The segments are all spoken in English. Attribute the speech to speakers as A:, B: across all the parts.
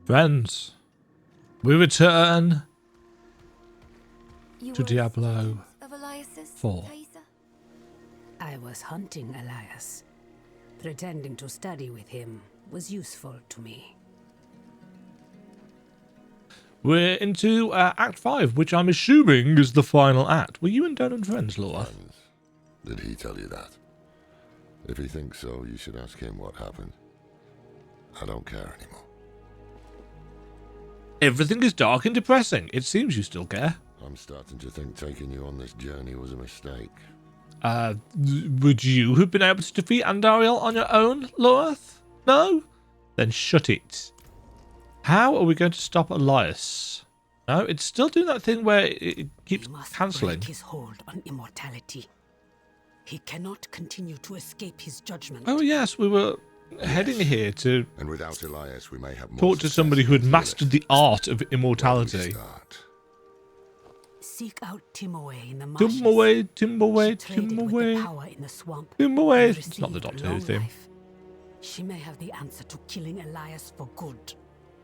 A: Friends, we return
B: You
A: to
B: were
A: Diablo
B: of Elias's,
A: 4.
B: Hawezar?
C: I was hunting Elias. Pretending to study with him was useful to me.
A: We're into Act 5, which I'm assuming is the final act. Were you and Donan friends, Laura?
D: Friends. Did he tell you that? If he thinks so, you should ask him what happened. I don't care anymore.
A: Everything is dark and depressing. It seems you still care.
D: I'm starting to think taking you on this journey was a mistake.
A: Would you have been able to defeat Andariel on your own, Laura? No? Then shut it. How are we going to stop Elias? No, it's still doing that thing where it keeps
C: We must
A: cancelling.
C: break his hold on immortality. He cannot continue to escape his judgment.
A: Oh yes, we were heading here to
D: And without Elias, we may have more
A: talk to
D: success
A: somebody who had
D: against
A: mastered
D: Lilith.
A: the art of
D: Where do we
A: immortality.
D: start?
C: Seek out Timoe in the marshes.
A: Timberway,
C: She
A: Timberway,
C: traded with the
A: Timberway,
C: power in the swamp.
A: Timberway.
C: and
A: It's not the
C: received
A: Doctor Who
C: long
A: theme.
C: life. She may have the answer to killing Elias for good.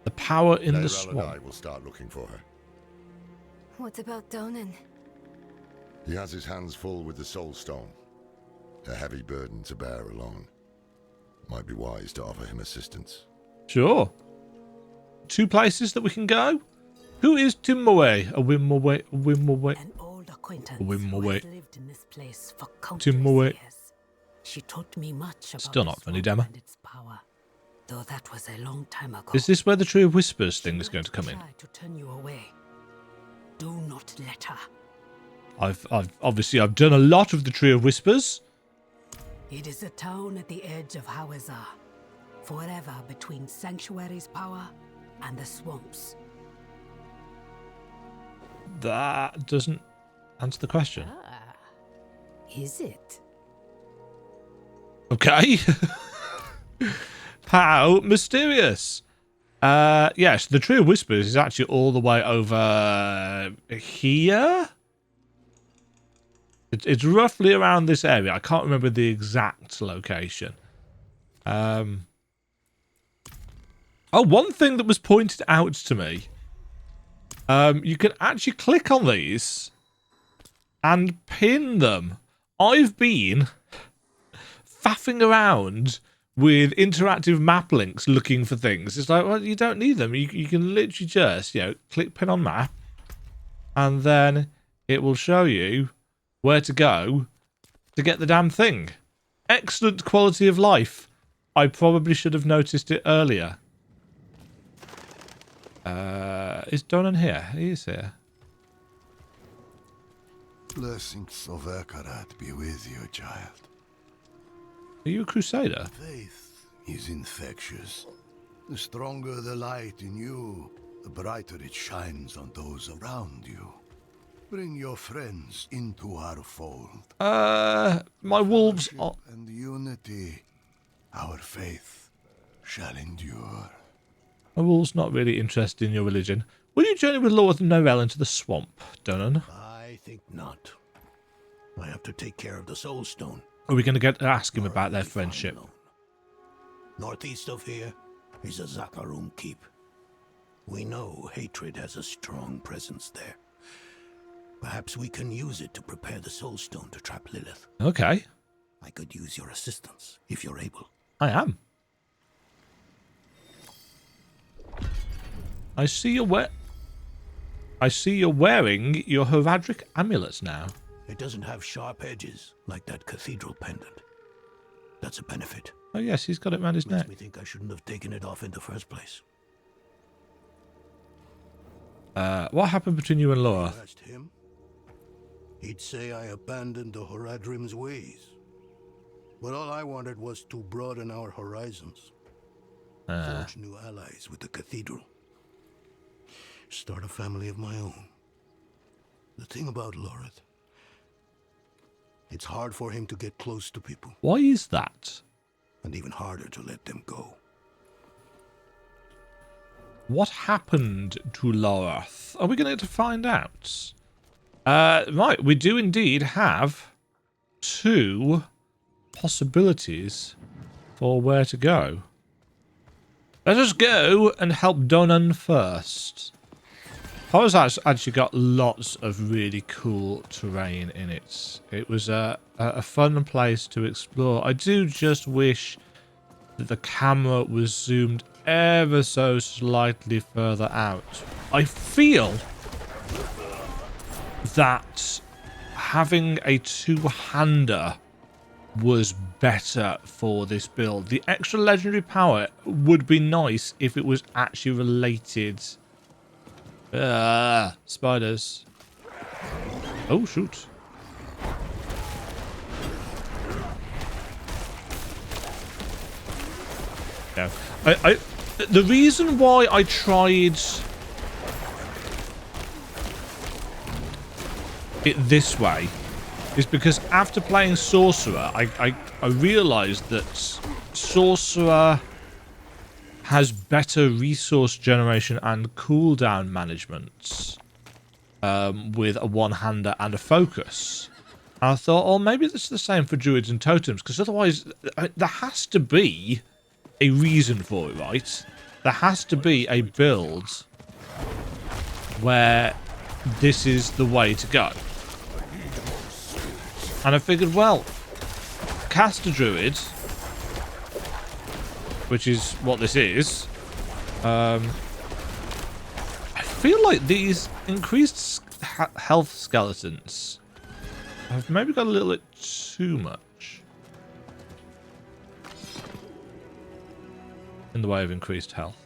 A: The power in the
D: Later,
A: swamp.
D: Al and I will start looking for her.
B: What about Donan?
D: He has his hands full with the Soul Stone. A heavy burden to bear alone. Might be wise to offer him assistance.
A: Sure. 2 places that we can go. Who is Timberway? A Wimmerway, a Wimmerway.
C: An old acquaintance
A: Wim
C: who
A: away.
C: has lived in this place for countless
A: away.
C: years. She taught me much about
A: Still not
C: the
A: funny,
C: swamp
A: Dema.
C: and its power, though that was a long time ago.
A: Is this where the Tree of Whispers
C: She
A: thing is going to
C: might
A: come in?
C: try to turn you away. Do not let her.
A: I've obviously done a lot of the Tree of Whispers.
C: It is a town at the edge of Hawezar, forever between Sanctuary's power and the swamps.
A: That doesn't answer the question.
C: Ah, is it?
A: Okay. How mysterious. Yes, the Tree of Whispers is actually all the way over here. It's roughly around this area. I can't remember the exact location. Oh, one thing that was pointed out to me. You can actually click on these and pin them. I've been faffing around with interactive map links looking for things. It's like, well, you don't need them. You can literally just, click pin on map, and then it will show you where to go to get the damn thing. Excellent quality of life. I probably should have noticed it earlier. Is Donan here? He is here.
E: Blessings of Ekarat be with you, child.
A: Are you a crusader?
E: Faith is infectious. The stronger the light in you, the brighter it shines on those around you. Bring your friends into our fold.
A: My wolves are...
E: Fellowship and unity, our faith shall endure.
A: My wolves not really interested in your religion. Will you journey with Lord Norel into the swamp, Donan?
F: I think not. I have to take care of the Soul Stone.
A: Are we going to get to ask him
F: Nor
A: about
F: will
A: their
F: we find
A: friendship?
F: alone. Northeast of here is a Zakarum keep. We know hatred has a strong presence there. Perhaps we can use it to prepare the Soul Stone to trap Lilith.
A: Okay,
F: I could use your assistance, if you're able.
A: I am. I see you're wearing your Hawezar amulets now.
F: It doesn't have sharp edges, like that cathedral pendant. That's a benefit.
A: Oh yes, he's got it around his
F: Makes
A: neck.
F: me think I shouldn't have taken it off in the first place.
A: What happened between you and Laura?
E: You asked him? He'd say I abandoned the Horadrim's ways. But all I wanted was to broaden our horizons. Forge new allies with the cathedral. Start a family of my own. The thing about Loreth, it's hard for him to get close to people,
A: Why is that?
E: and even harder to let them go.
A: What happened to Loreth? Are we going to find out? Right, we do indeed have 2 possibilities for where to go. Let us go and help Donan first. Hawezar's actually got lots of really cool terrain in it. It was a fun place to explore. I do just wish that the camera was zoomed ever so slightly further out. I feel that having a two-hander was better for this build. The extra legendary power would be nice if it was actually related. Spiders. Oh, shoot. No. The reason why I tried it this way is because after playing Sorcerer, I realised that Sorcerer has better resource generation and cooldown management with a one-hander and a focus. And I thought, oh, maybe this is the same for Druids and Totems, because otherwise there has to be a reason for it, right? There has to be a build where this is the way to go. And I figured, well, cast a Druid, which is what this is. I feel like these increased health skeletons have maybe got a little bit too much in the way of increased health.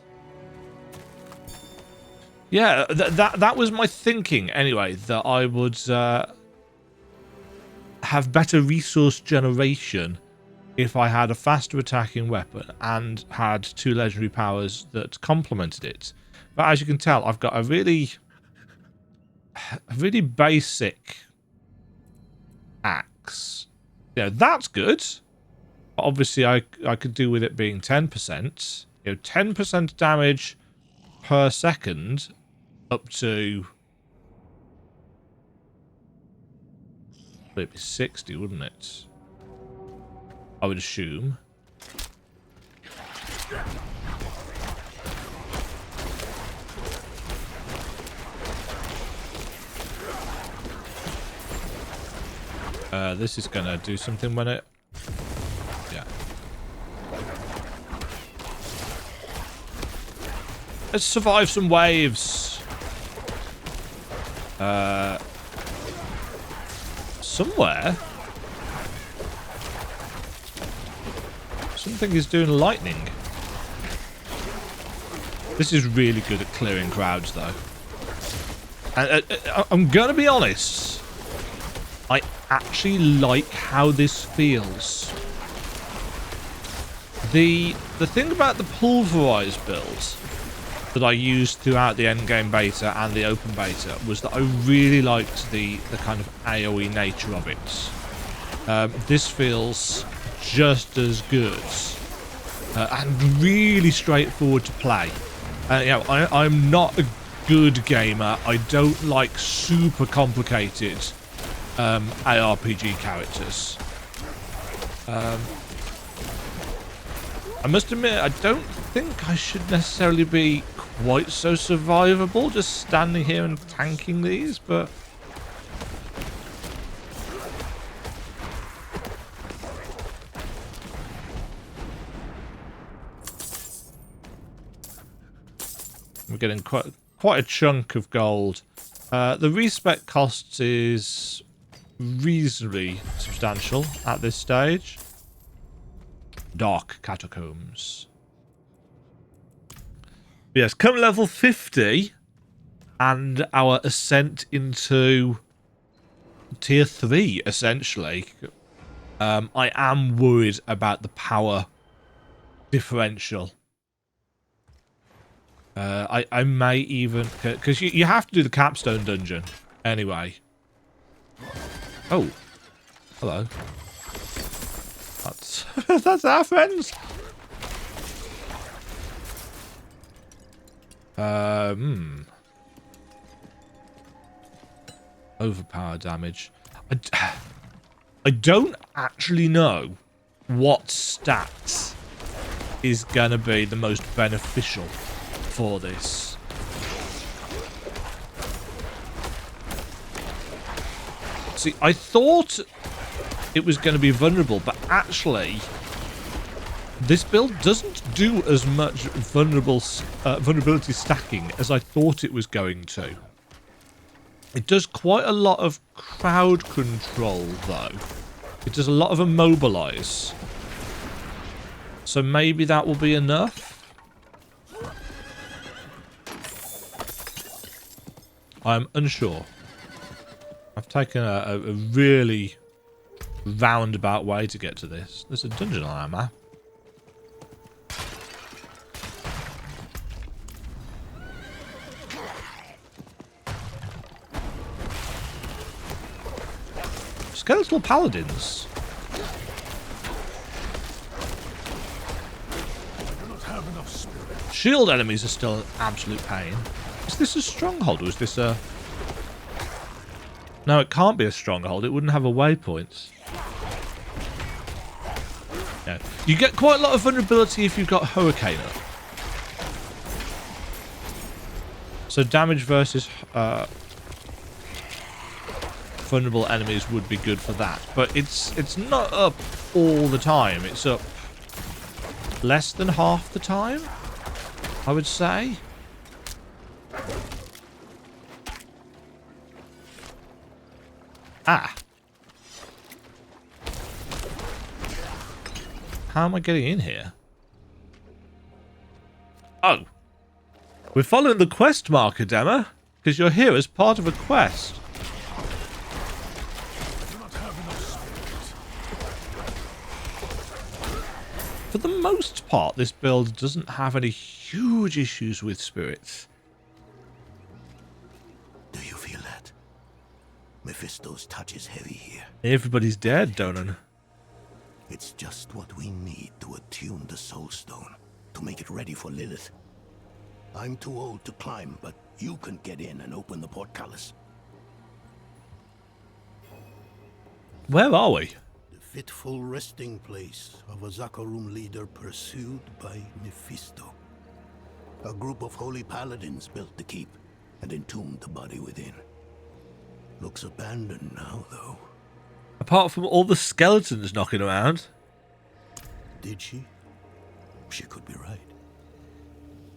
A: Yeah, that was my thinking anyway, that I would have better resource generation if I had a faster attacking weapon and had two legendary powers that complemented it. But as you can tell, I've got a really basic axe. Yeah, that's good. But obviously, I could do with it being 10%. 10% damage per second up to it'd be 60, wouldn't it? I would assume. This is gonna do something when it... Yeah. Let's survive some waves. Somewhere. Something is doing lightning. This is really good at clearing crowds, though. And I'm gonna be honest. I actually like how this feels. The thing about the pulverized build that I used throughout the endgame beta and the open beta was that I really liked the kind of AoE nature of it. This feels just as good and really straightforward to play. I'm not a good gamer. I don't like super complicated ARPG characters. I must admit, I don't think I should necessarily be quite so survivable just standing here and tanking these, but we're getting quite a chunk of gold. The respec cost is reasonably substantial at this stage. Dark Catacombs. Yes, come level 50 and our ascent into tier 3, essentially. I am worried about the power differential. I may even... Because you have to do the capstone dungeon anyway. Oh. Hello. That's, that's our friends. Overpower damage. I don't actually know what stats is going to be the most beneficial for this. See, I thought it was going to be vulnerable, but actually, this build doesn't do as much vulnerability stacking as I thought it was going to. It does quite a lot of crowd control, though. It does a lot of immobilize. So maybe that will be enough. I'm unsure. I've taken a really roundabout way to get to this. There's a dungeon on our map. Skeletal paladins. Shield enemies are still an absolute pain. Is this a stronghold or is this a... No, it can't be a stronghold. It wouldn't have a waypoint. Yeah. You get quite a lot of vulnerability if you've got Hurricane up. So damage versus vulnerable enemies would be good for that. But it's not up all the time. It's up less than half the time, I would say. Ah. How am I getting in here? Oh. We're following the quest marker, Dema, because you're here as part of a quest. For the most part, this build doesn't have any huge issues with spirits.
F: Do you feel that? Mephisto's touch is heavy here.
A: Everybody's dead, Donan.
F: It's just what we need to attune the Soul Stone, to make it ready for Lilith. I'm too old to climb, but you can get in and open the portcullis.
A: Where are we?
E: The fitful resting place of a Zakarum leader pursued by Mephisto.
F: A group of holy paladins built the keep and entombed the body within. Looks abandoned now, though.
A: Apart from all the skeletons knocking around.
F: Did she? She could be right.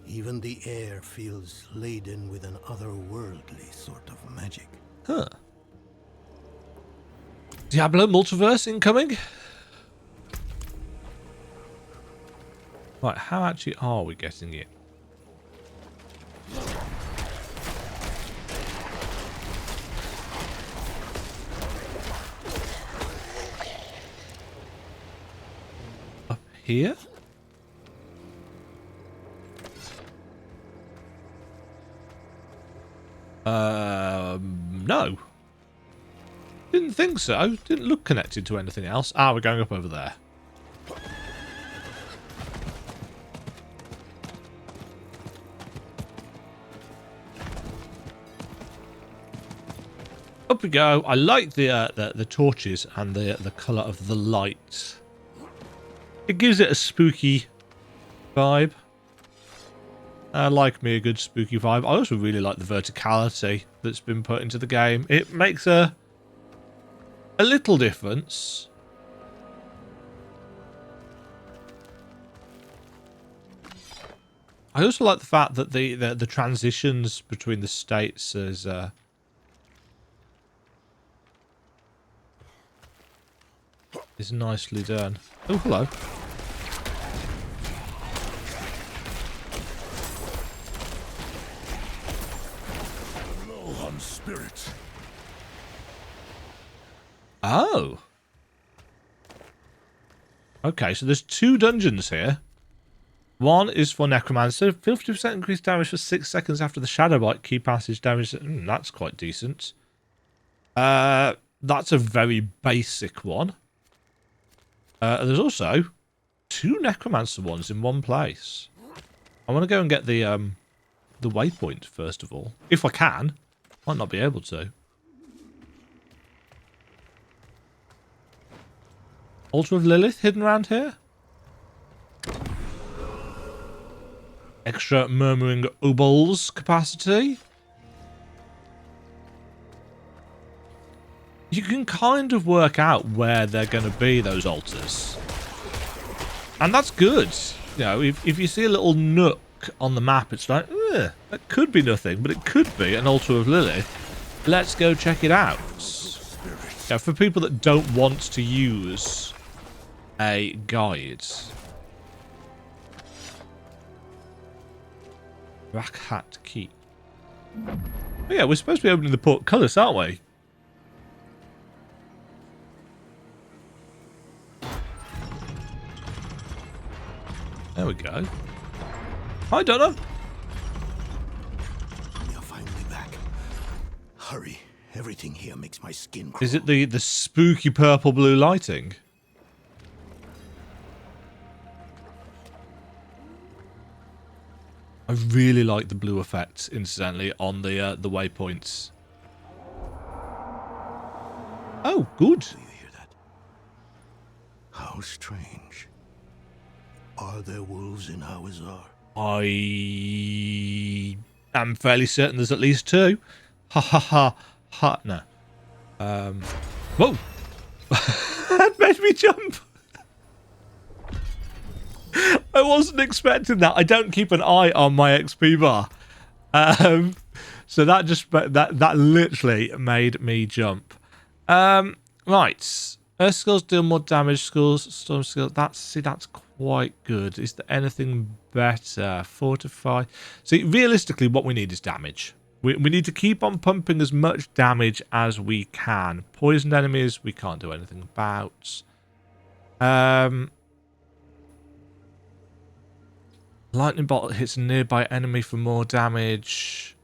E: Even the air feels laden with an otherworldly sort of magic.
A: Huh. Diablo multiverse incoming? Right, how actually are we getting it? Up here? No. Didn't think so. Didn't look connected to anything else. Ah, we're going up over there. Up we go. I like the torches and the colour of the light. It gives it a spooky vibe. I like me a good spooky vibe. I also really like the verticality that's been put into the game. It makes a little difference. I also like the fact that the transitions between the states is nicely done. Oh, hello.
D: Spirit.
A: Oh. Okay, so there's 2 dungeons here. One is for Necromancer. 50% increased damage for 6 seconds after the Shadow Bite. Key passage damage. That's quite decent. That's a very basic one. There's also 2 Necromancer ones in one place. I want to go and get the waypoint first of all. If I can. Might not be able to. Altar of Lilith hidden around here? extra murmuring obols capacity. You can kind of work out where they're going to be, those altars. And that's good. You know, if you see a little nook on the map, it's like, that could be nothing, but it could be an altar of Lilith. Let's go check it out. Now, for people that don't want to use a guide. Black Hat Key. Oh yeah, we're supposed to be opening the portcullis, aren't we? There we go. Hi, Donna.
F: You're finally back. Hurry. Everything here makes my skin crawl.
A: Is it the spooky purple-blue lighting? I really like the blue effects, incidentally, on the waypoints. Oh, good.
F: Do you hear that? How strange. Are there wolves in Hawezar?
A: I am fairly certain there's at least 2. Ha ha ha ha. No. Whoa. That made me jump. I wasn't expecting that. I don't keep an eye on my XP bar. So that just that literally made me jump. Right. Earth skills deal more damage. Skills, storm skills. That's quite good. Is there anything better? Fortify. See, realistically, what we need is damage. We need to keep on pumping as much damage as we can. Poisoned enemies, we can't do anything about. Lightning bolt hits a nearby enemy for more damage.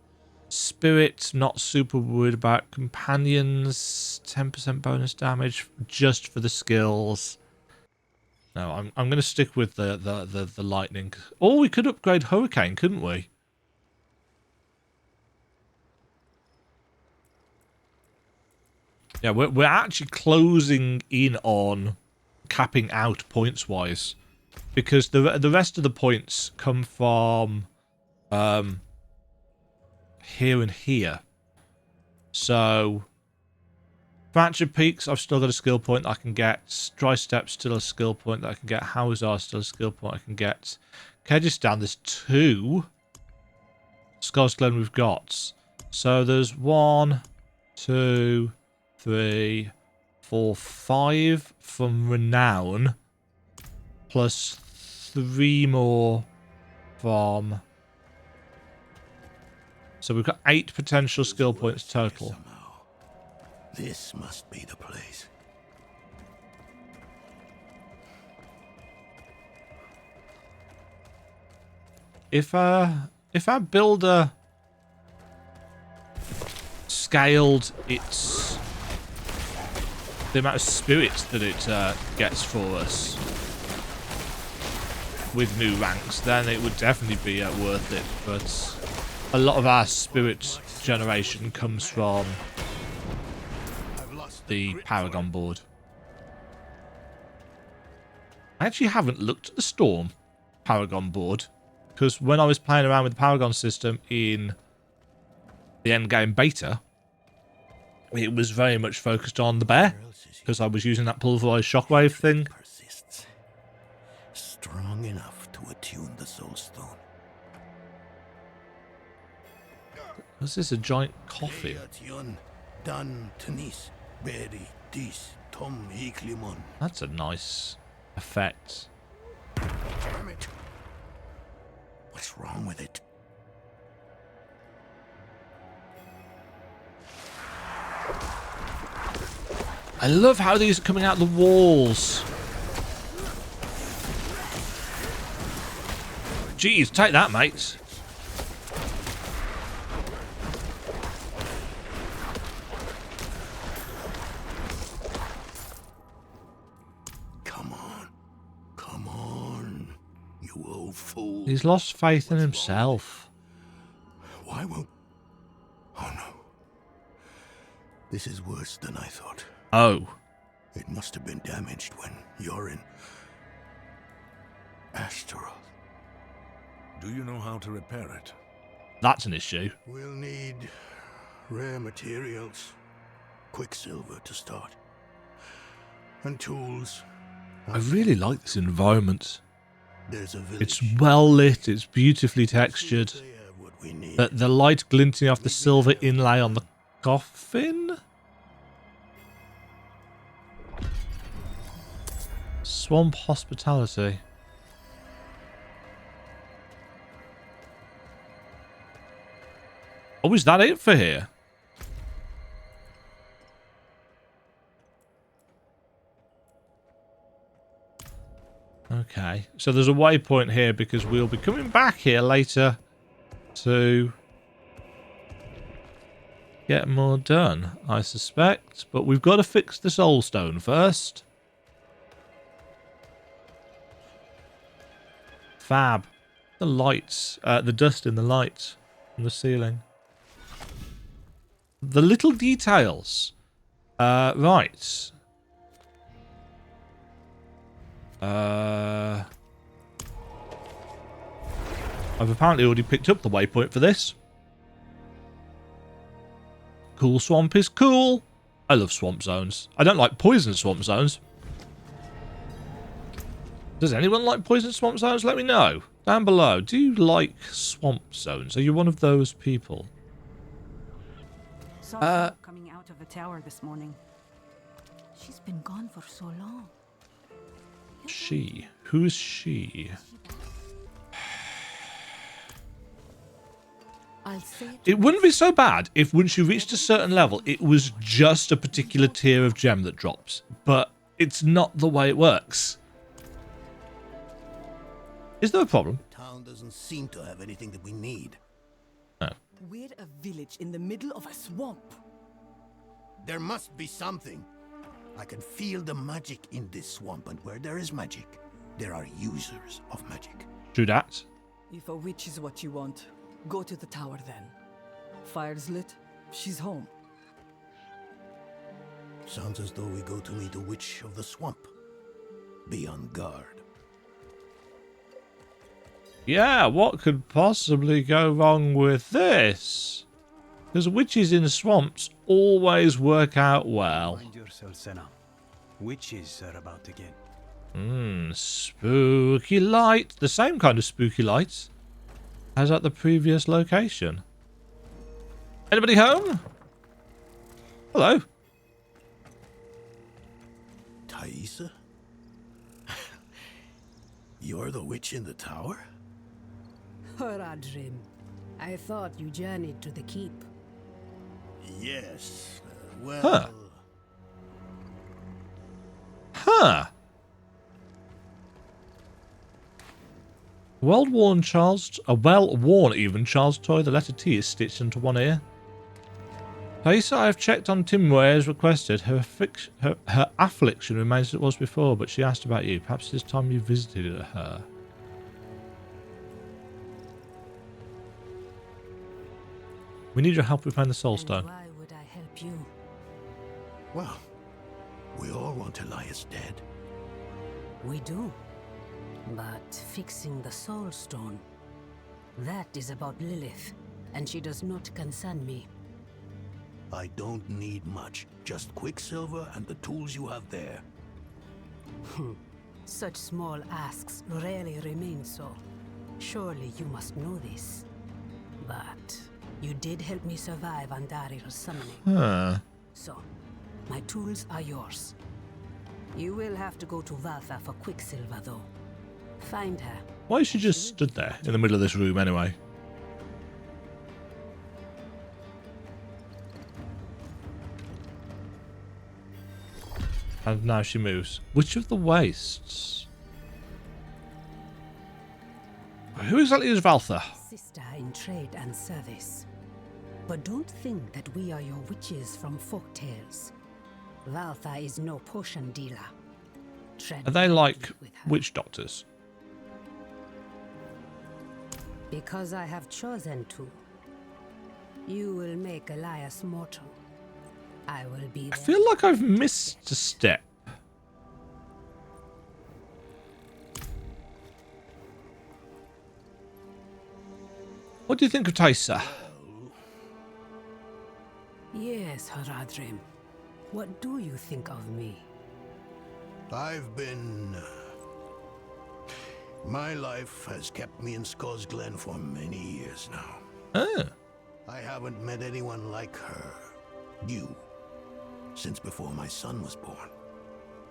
A: Spirit, not super worried about. Companions, 10% bonus damage just for the skills. No, I'm going to stick with the lightning. Or we could upgrade Hurricane, couldn't we? Yeah, we're actually closing in on capping out points wise, because the rest of the points come from here and here. So Fractured Peaks, I've still got a skill point that I can get. Dry Steps, still a skill point that I can get. Hawezar, still a skill point I can get. Kyrgyzstan, there's 2. Skulls Glen we've got. So there's 1, 2, 3, 4, 5 from Renown, plus 3 more from... So we've got 8 potential skill points total.
F: Somehow. This must be the place.
A: If our builder scaled its the amount of spirits that it gets for us with new ranks, then it would definitely be worth it. But a lot of our spirit generation comes from the Paragon board. I actually haven't looked at the Storm Paragon board, because when I was playing around with the Paragon system in the Endgame beta, it was very much focused on the bear, because I was using that pulverized shockwave thing.
F: Persists. Strong enough to attune the soul stone.
A: Was this a giant coffin? That's a nice effect.
F: Damn it. What's wrong with it?
A: I love how these are coming out the walls. Jeez, take that, mates.
F: Come on. Come on. You old fool.
A: He's lost faith in himself.
F: Why won't... Oh no. This is worse than I thought.
A: Oh.
F: It must have been damaged when you're in... Astaroth. Do you know how to repair it?
A: That's an issue.
E: We'll need rare materials, quicksilver to start, and tools.
A: I really like this environment.
E: There's a village.
A: It's well lit, it's beautifully textured.
E: They have what we need.
A: The light glinting off the silver inlay on the coffin? Swamp hospitality. Oh, is that it for here? Okay, so there's a waypoint here because we'll be coming back here later to get more done, I suspect. But we've got to fix the soul stone first. Fab. The lights, the dust in the lights on the ceiling. The little details. Right. I've apparently already picked up the waypoint for this. Cool swamp is cool. I love swamp zones. I don't like poison swamp zones. Does anyone like poison swamp zones? Let me know down below. Do you like swamp zones? Are you one of those people?
G: Saw her coming out of the tower this morning. She's been gone for so long.
A: She. Who's she?
B: I'll say
A: It wouldn't be so bad if once you reached a certain level, it was just a particular tier of gem that drops. But it's not the way it works. Is there a problem?
E: Town doesn't seem to have anything that we need.
A: No.
H: We're a village in the middle of a swamp.
E: There must be something. I can feel the magic in this swamp, and where there is magic, there are users of magic.
A: True that.
H: If a witch is what you want, go to the tower then. Fire's lit, she's home.
E: Sounds as though we go to meet a witch of the swamp. Be on guard.
A: Yeah, what could possibly go wrong with this? Because witches in swamps always work out well.
I: Find yourself, Senna. Witches are about to get.
A: Spooky light. The same kind of spooky lights as at the previous location. Anybody home? Hello.
E: Thaisa? You're the witch in the tower?
C: Horadrim, I thought you journeyed to the keep.
E: Yes. Well...
A: Huh. Well-worn even Charles toy. The letter T is stitched into one ear. Thaisa, I have checked on Timway as requested. Her affliction remains as it was before, but she asked about you. Perhaps this time you visited her. We need your help to find the soul stone.
C: Why would I help you?
E: Well, we all want Elias dead.
C: We do. But fixing the soul stone, that is about Lilith, and she does not concern me.
E: I don't need much. Just quicksilver and the tools you have there.
C: Such small asks rarely remain so. Surely you must know this. But you did help me survive Andaril's summoning.
A: Huh.
C: So, my tools are yours. You will have to go to Valtha for quicksilver, though. Find her.
A: Why is she just stood there in the middle of this room anyway? And now she moves. Which of the wastes? Who exactly is Valtha?
C: Sister in trade and service. But don't think that we are your witches from folktales. Valtha is no potion dealer. Tread
A: Are they like
C: lightly with her.
A: witch doctors?
C: Because I have chosen to. You will make Elias mortal. I will be
A: I
C: there.
A: feel like I've missed a step. What do you think of Tysa?
C: Yes, Horadrim. What do you think of me?
E: I've been... my life has kept me in Skull's Glen for many years now.
A: Oh.
E: I haven't met anyone like her, you, since before my son was born.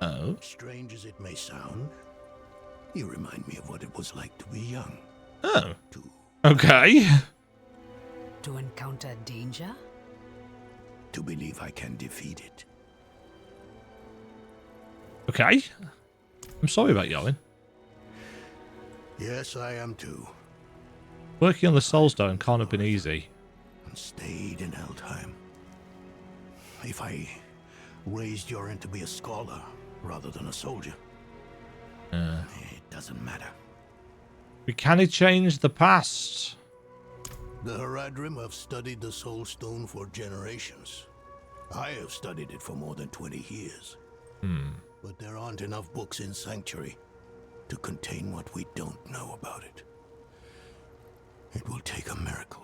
A: Oh.
E: Strange as it may sound, you remind me of what it was like to be young.
A: Oh.
E: To
A: Okay.
C: To encounter danger?
E: to believe I can defeat it.
A: Okay. I'm sorry about Yowen.
E: Yes, I am too.
A: Working on the Soulstone can't have been easy.
E: And stayed in Helltime. If I raised Yoren to be a scholar rather than a soldier, it doesn't matter.
A: We can change the past.
E: The Horadrim have studied the Soulstone for generations. I have studied it for more than 20 years. But there aren't enough books in Sanctuary to contain what we don't know about it. It will take a miracle.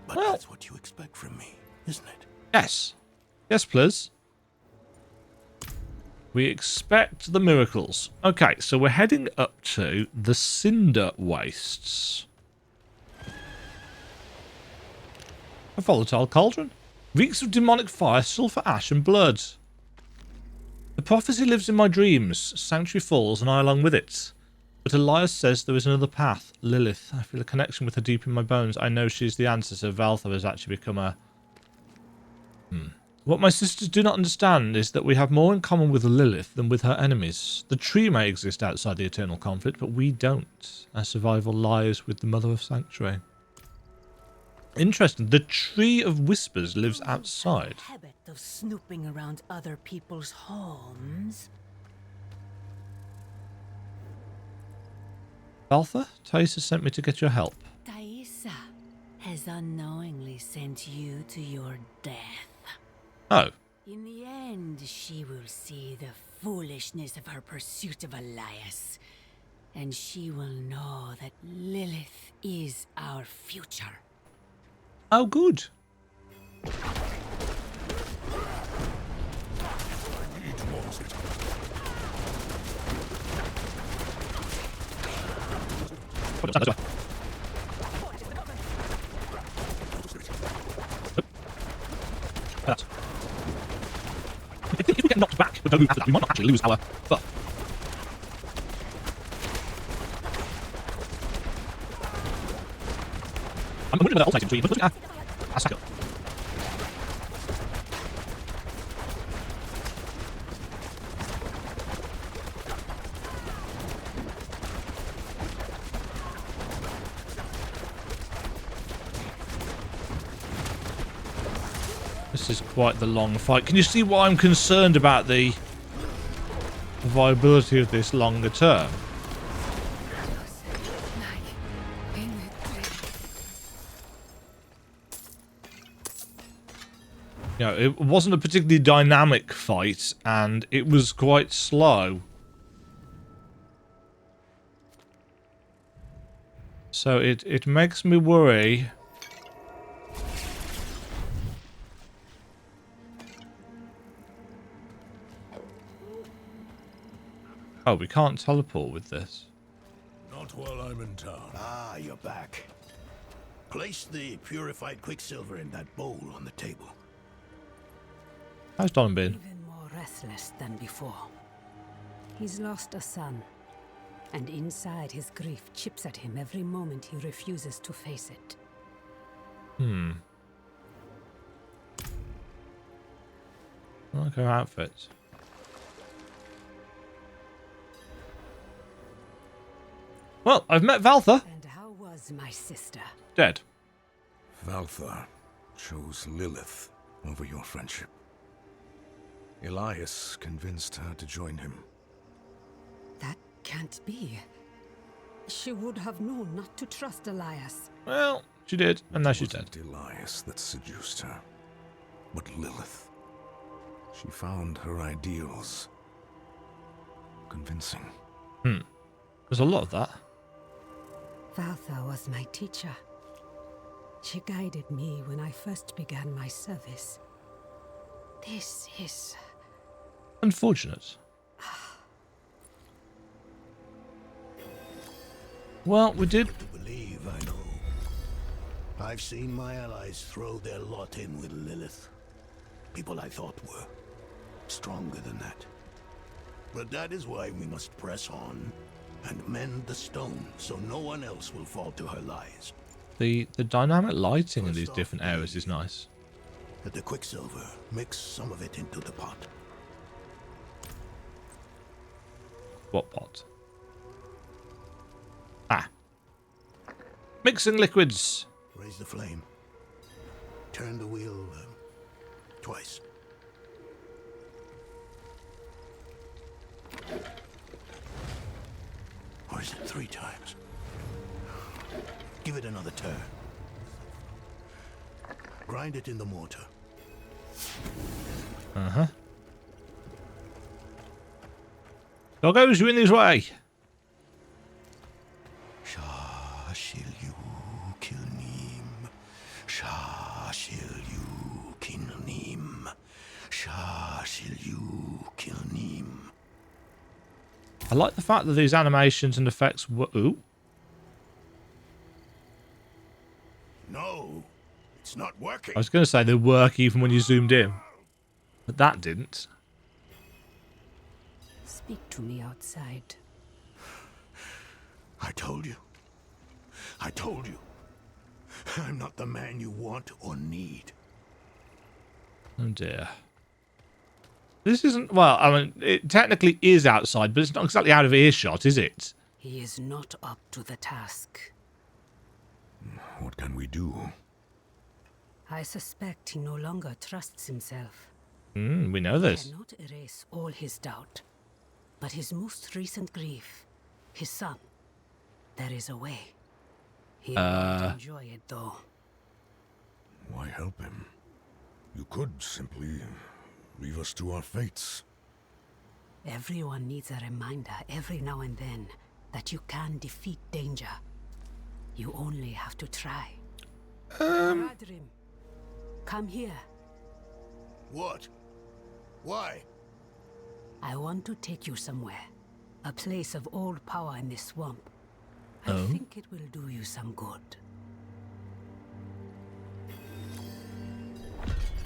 E: But
A: Well,
E: that's what you expect from me, isn't it?
A: yes. Yes, please. We expect the miracles. Okay, so we're heading up to the Cinder Wastes. A volatile cauldron. Reeks of demonic fire, sulfur ash, and blood. The prophecy lives in my dreams. Sanctuary falls, and I along with it. But Elias says there is another path. Lilith. I feel a connection with her deep in my bones. I know she's the answer, so Valthar has actually become a... What my sisters do not understand is that we have more in common with Lilith than with her enemies. The tree may exist outside the eternal conflict, but we don't. Our survival lies with the Mother of Sanctuary. Interesting. The Tree of Whispers lives outside.
C: Habit of snooping around other people's homes.
A: Valthar, Taisa sent me to get your help.
C: Taisa has unknowingly sent you to your death.
A: Oh.
C: In the end, she will see the foolishness of her pursuit of Elias. And she will know that Lilith is our future.
A: Oh, good. If we get knocked back, but don't move after that, we might not actually lose our buff. I'm wondering whether I'll take it, but that's good. This is quite the long fight. Can you see why I'm concerned about the viability of this longer term? You know, it wasn't a particularly dynamic fight, and it was quite slow. So it makes me worry. Oh, we can't teleport with this.
E: Not while I'm in town. Ah, you're back. Place the purified quicksilver in that bowl on the table.
A: How's Don been?
C: Even more restless than before. He's lost a son, and inside his grief chips at him every moment he refuses to face it.
A: I like her outfit. Well, I've met Valthar.
C: And how was my sister?
A: Dead.
J: Valthar chose Lilith over your friendship. Elias convinced her to join him.
C: That can't be. She would have known not to trust Elias.
A: Well, she did, and now she's
J: It
A: dead.
J: wasn't Elias that seduced her, but Lilith. She found her ideals convincing.
A: There's a lot of that.
C: Valthar was my teacher. She guided me when I first began my service. This is...
A: Unfortunate. Well, we did.
F: To believe, I know. I've seen my allies throw their lot in with Lilith. People I thought were stronger than that. But that is why we must press on and mend the stone so no one else will fall to her lies.
A: The dynamic lighting in these different areas is nice.
F: At the quicksilver, mix some of it into the pot.
A: What pot? Ah. Mixing liquids.
F: Raise the flame. Turn the wheel twice. Or is it 3 times? Give it another turn. Grind it in the mortar.
A: Uh-huh. Doggos, you in this way?
F: Shashil kilnim. Shashil kilnim. Shashil kilnim.
A: I like the fact that these animations and effects were... Ooh.
F: No, it's not working.
A: I was going to say they work even when you zoomed in. But that didn't.
C: Speak to me outside.
F: I told you. I told you. I'm not the man you want or need.
A: Oh dear. This isn't... Well, I mean, it technically is outside, but it's not exactly out of earshot, is it?
C: He is not up to the task.
J: What can we do?
C: I suspect he no longer trusts himself.
A: We know this.
C: He cannot erase all his doubt. But his most recent grief, his son, there is a way. He won't enjoy it, though.
J: Why help him? You could simply leave us to our fates.
C: Everyone needs a reminder every now and then that you can defeat danger. You only have to try. Haradrim, come here.
F: What? Why?
C: I want to take you somewhere. A place of old power in this swamp. I
A: Oh?
C: think it will do you some good.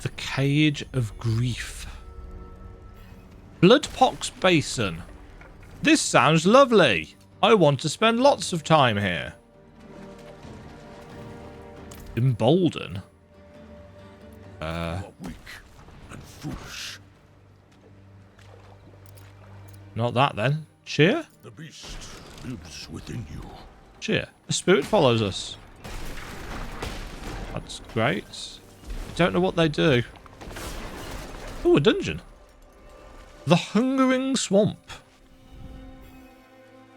A: The Cage of Grief. Bloodpox Basin. This sounds lovely. I want to spend lots of time here. Embolden?
J: You are weak and foolish.
A: Not that then. Cheer?
J: The beast lives within you.
A: Cheer. A spirit follows us. That's great. I don't know what they do. Oh, a dungeon. The Hungering Swamp.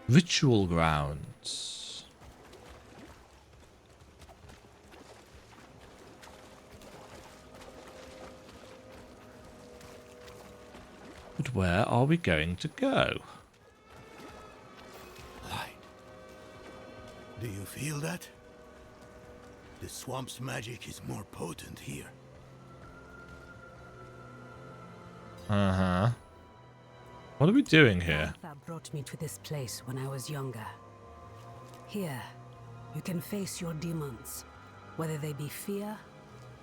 A: Ritual grounds. But where are we going to go?
F: Light. Do you feel that? The swamp's magic is more potent here.
A: Uh-huh. What are we doing here?
C: That brought me to this place when I was younger. Here, you can face your demons, whether they be fear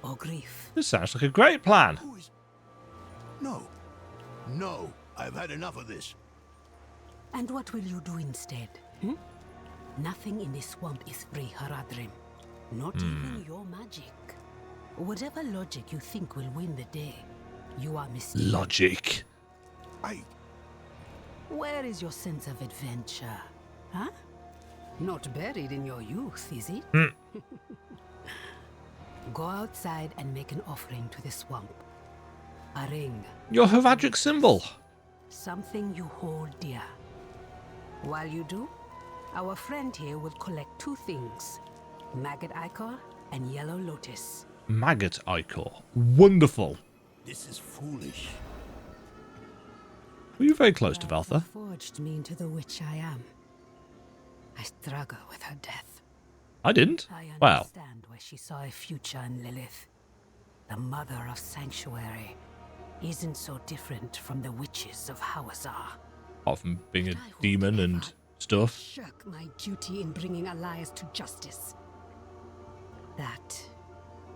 C: or grief.
A: This sounds like a great plan.
F: Who is... No. No. I've had enough of this.
C: And what will you do instead? Nothing in this swamp is free, Haradrim. Not even your magic. Whatever logic you think will win the day, you are mistaken.
A: Logic.
C: Where is your sense of adventure? Huh? Not buried in your youth, is it? Go outside and make an offering to the swamp. A ring.
A: Your Hawezar symbol.
C: Something you hold dear. While you do, our friend here will collect 2 things. Maggot Ichor and Yellow Lotus.
A: Maggot Ichor. Wonderful.
F: This is foolish.
A: Were you very close to Valther?
C: Forged me into the witch I am. I struggle with her death.
A: I didn't.
C: I
A: Well,
C: understand why she saw a future in Lilith. The mother of Sanctuary isn't so different from the witches of Hawezar.
A: apart from being a demon and stuff.
C: Shirk my duty in bringing allies to justice. That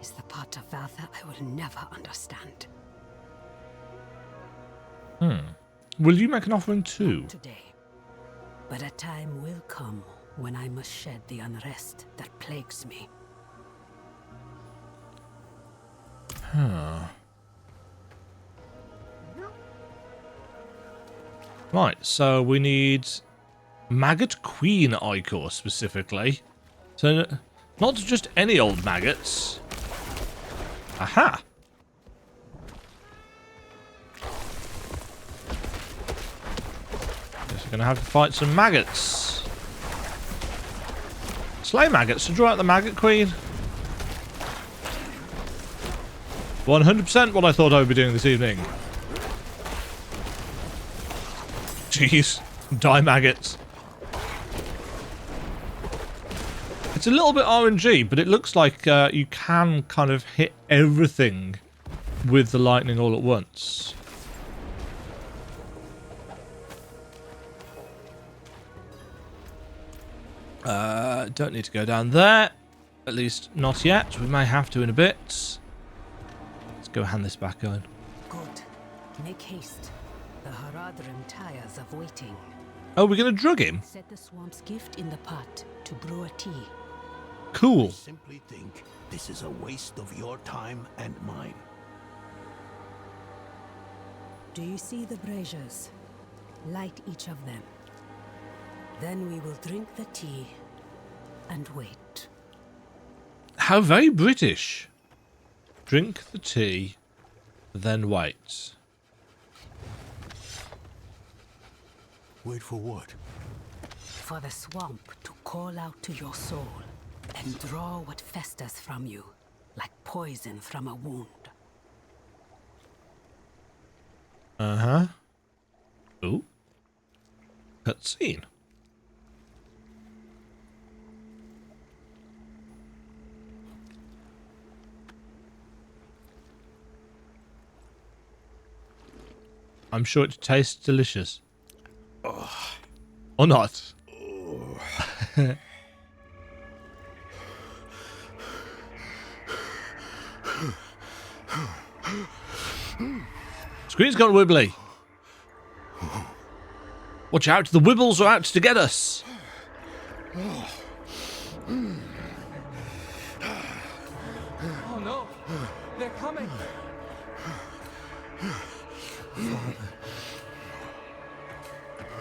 C: is the part of Valtha I will never understand.
A: Will you make an offering too?
C: Today. But a time will come when I must shed the unrest that plagues me.
A: Right, so we need Maggot Queen Ichor specifically. So, not just any old maggots. Aha! Guess we're going to have to fight some maggots. Slay maggots to draw out the Maggot Queen. 100% what I thought I would be doing this evening. Jeez. Die maggots. It's a little bit RNG, but it looks like you can kind of hit everything with the lightning all at once. Don't need to go down there. At least not yet. We may have to in a bit. Let's go hand this back on.
C: Good. Make haste. The Haradrim tires of waiting.
A: Oh, we're going to drug him?
C: Set the swamp's gift in the pot to brew a tea.
A: Cool.
F: I simply think this is a waste of your time and mine.
C: Do you see the braziers? Light each of them. Then we will drink the tea and wait.
A: How very British. Drink the tea, then wait.
F: Wait for what?
C: For the swamp to call out to your soul and draw what festers from you, like poison from a wound.
A: Uh-huh. Ooh. Cutscene. I'm sure it tastes delicious. Or not. Screen's gone wibbly. Watch out, the Wibbles are out to get us.
K: Oh no, they're coming.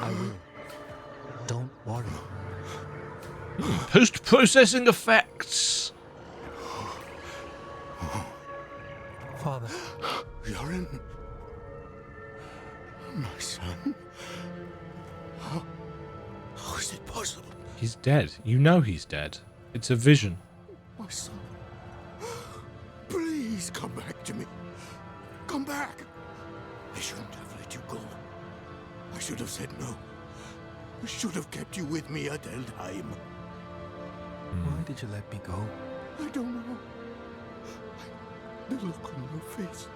K: I will. Don't worry.
A: Post-processing effects.
K: Father.
F: Yorin? My son? How is it possible?
A: He's dead. You know he's dead. It's a vision.
F: My son. Please come back to me. Come back. I shouldn't have let you go. I should have said no. I should have kept you with me at Helltime.
K: Why did you let me go?
F: I don't know. The look on your face.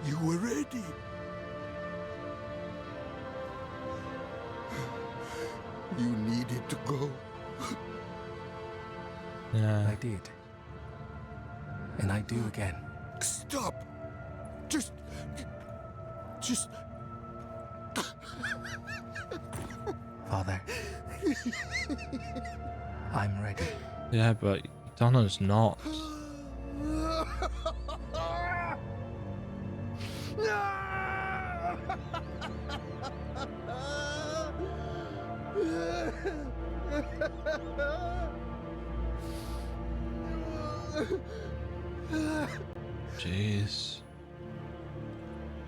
F: You were ready. You needed to go.
A: Yeah.
K: I did. And I do again.
F: Stop. Just...
K: Father. I'm ready.
A: Yeah, but Donna's not. Jeez.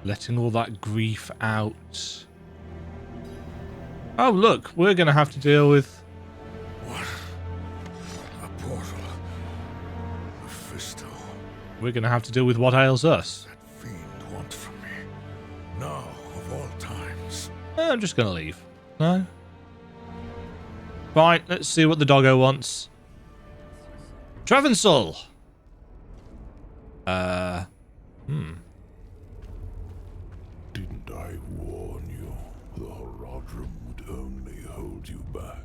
A: Letting all that grief out. Oh, look, we're going to have to deal with...
J: What? A portal. A Fisto.
A: We're going to have to deal with what ails us.
J: That fiend wants from me. Now, of all times.
A: I'm just going to leave. No? Right, let's see what the doggo wants. Travensul!
J: Didn't I warn you? The Horadrim would only hold you back.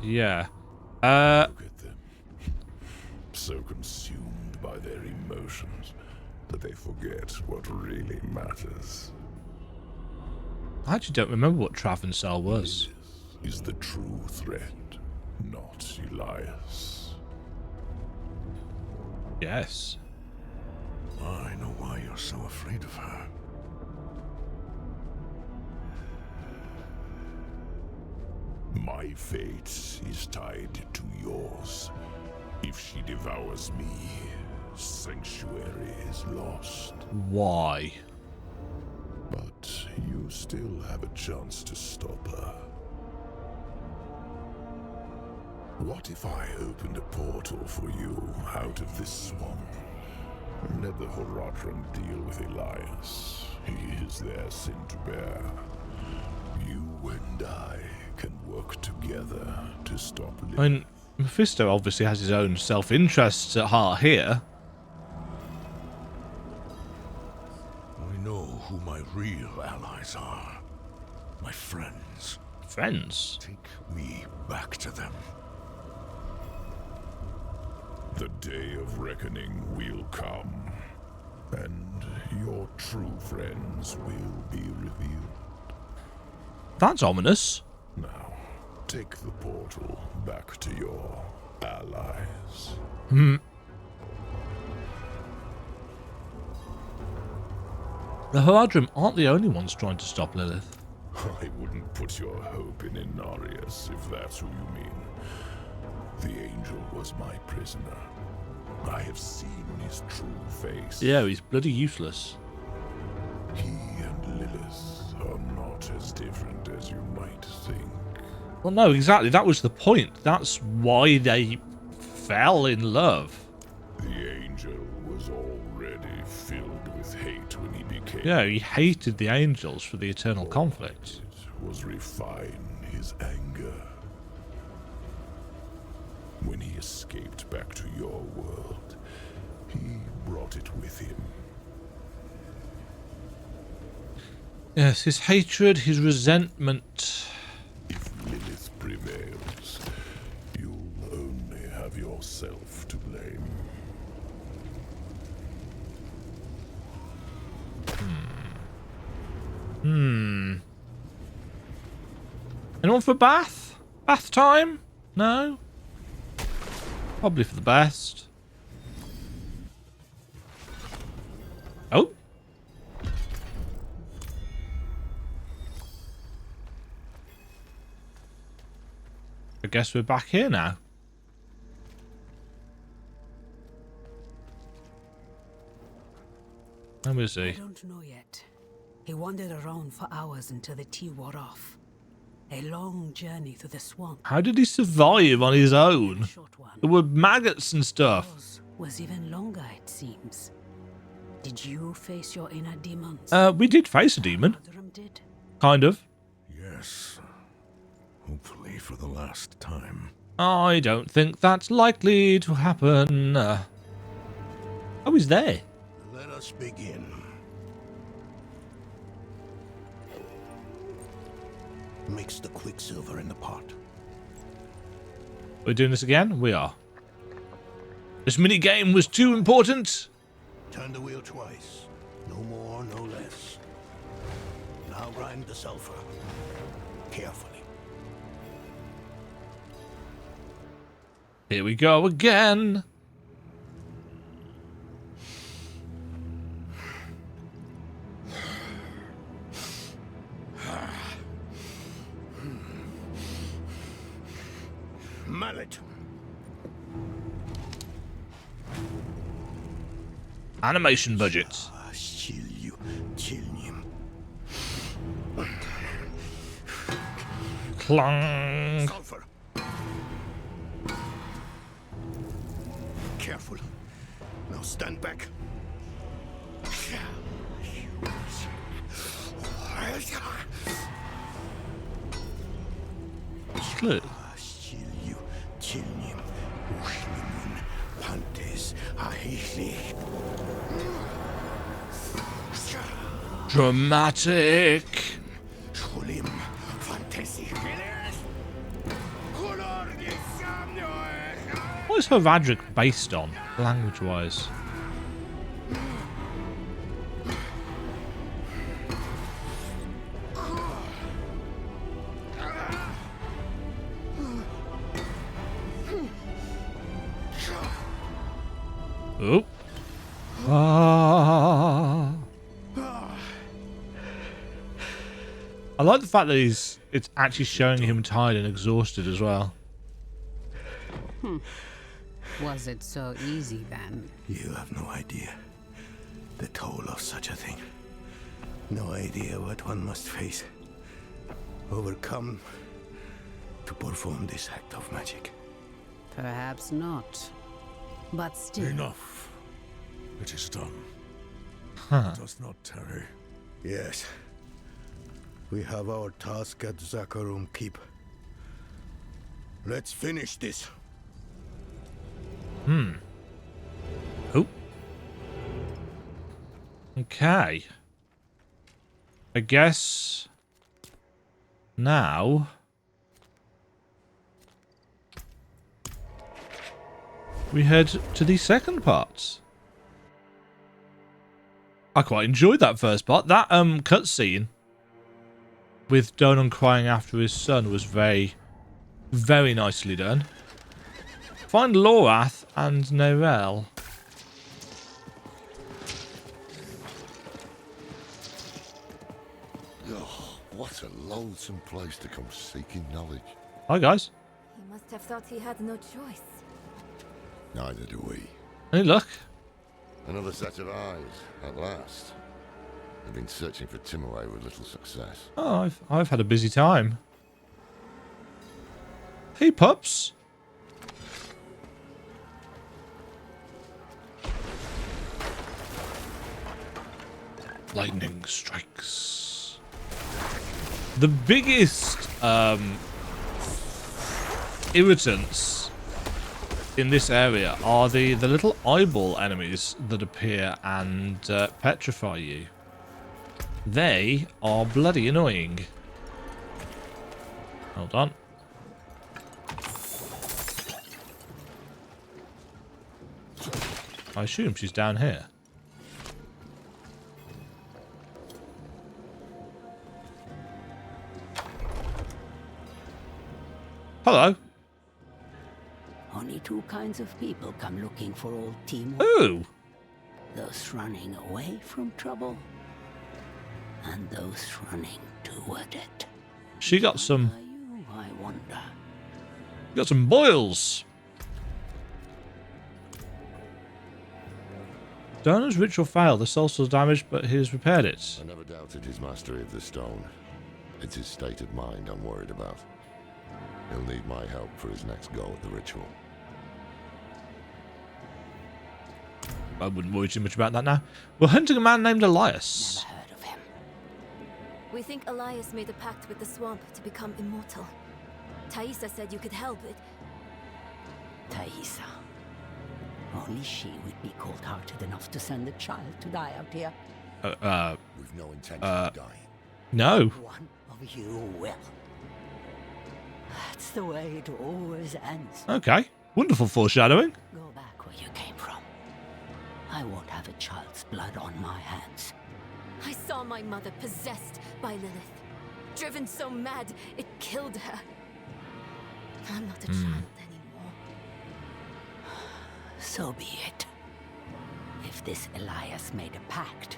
A: Yeah.
J: Look at them. So consumed by their emotions that they forget what really matters.
A: I actually don't remember what Travensul was.
J: Is the true threat, not Elias.
A: Yes.
J: I know why you're so afraid of her. My fate is tied to yours. If she devours me, Sanctuary is lost.
A: Why?
J: But you still have a chance to stop her. What if I opened a portal for you out of this swamp? Let the Horadrim deal with Elias. He is their sin to bear. You and I can work together to stop Lilith.
A: I mean, Mephisto obviously has his own self-interests at heart here.
J: I know who my real allies are. My friends.
A: Friends?
J: Take me back to them. The day of reckoning will come, and your true friends will be revealed.
A: That's ominous.
J: Now, take the portal back to your allies.
A: The Horadrim aren't the only ones trying to stop Lilith.
J: I wouldn't put your hope in Inarius if that's who you mean. The angel was my prisoner. I have seen his true face.
A: Yeah, he's bloody useless.
J: He and Lilith are not as different as you might think.
A: Well, no, exactly. That was the point. That's why they fell in love.
J: The angel was already filled with hate when he became...
A: Yeah, he hated the angels for the eternal conflict.
J: It was refine his anger. When he escaped back to your world, he brought it with him.
A: Yes, his hatred, his resentment.
J: If Lilith prevails, you'll only have yourself to blame.
A: Anyone for bath? Bath time? No? Probably for the best. Oh. I guess we're back here now. Let me see.
C: I don't know yet. He wandered around for hours until the tea wore off. A long journey through the swamp.
A: How did he survive on his own?
C: Short one.
A: There were maggots and stuff.
C: Yours was even longer, it seems. Did you face your inner demons?
A: We did face a demon.
C: Horadrim did.
A: Kind of.
J: Yes. Hopefully for the last time.
A: I don't think that's likely to happen. Oh, he's there.
E: Let us begin. Mix the quicksilver in the pot.
A: We're doing this again? We are. This mini game was too important.
E: Turn the wheel twice. No more, no less. Now grind the sulfur. Carefully.
A: Here we go again.
E: Mallet.
A: Animation budget. Clang.
E: Sulfur. Careful. Now stand back.
A: Look. Dramatic. What is Hawezar based on, language-wise? Oh. Ah. I like the fact that it's actually showing him tired and exhausted as well.
C: Was it so easy then?
F: You have no idea the toll of such a thing. No idea what one must face, overcome to perform this act of magic.
C: Perhaps not. But still.
J: Enough. It is done.
A: Huh.
J: Does not tarry.
E: Yes. We have our task at Zakarum Keep. Let's finish this.
A: Oh. Okay. I guess now we head to the second part. I quite enjoyed that first part. That cutscene with Donan crying after his son was very, very nicely done. Find Lorath and Nerel.
D: Oh, what a loathsome place to come seeking knowledge.
A: Hi, guys.
B: He must have thought he had no choice.
D: Neither do we.
A: Any luck?
D: Another set of eyes, at last. They've been searching for Timaway with little success.
A: Oh, I've had a busy time. Hey, pups. Lightning strikes. The biggest irritants in this area are the little eyeball enemies that appear and petrify you. They are bloody annoying. Hold on. I assume she's down here. Hello.
C: Only two kinds of people come looking for old Timo.
A: Ooh.
C: Those running away from trouble, and those running toward it.
A: She got some.
C: Are you, I wonder?
A: Got some boils. Donner's ritual failed. The soul was damaged, but he's repaired it.
D: I never doubted his mastery of the stone. It's his state of mind I'm worried about. He'll need my help for his next go at the ritual.
A: I wouldn't worry too much about that now. We're hunting a man named Elias.
C: Never heard of him.
B: We think Elias made a pact with the swamp to become immortal. Thaisa said you could help it.
C: Thaisa. Only she would be cold-hearted enough to send a child to die out here.
D: We've no intention of dying.
A: No.
C: One of you will. That's the way it always ends.
A: Okay. Wonderful foreshadowing.
C: Go back where you came from. I won't have a child's blood on my hands.
B: I saw my mother possessed by Lilith. Driven so mad, it killed her. I'm not a child anymore.
C: So be it. If this Elias made a pact,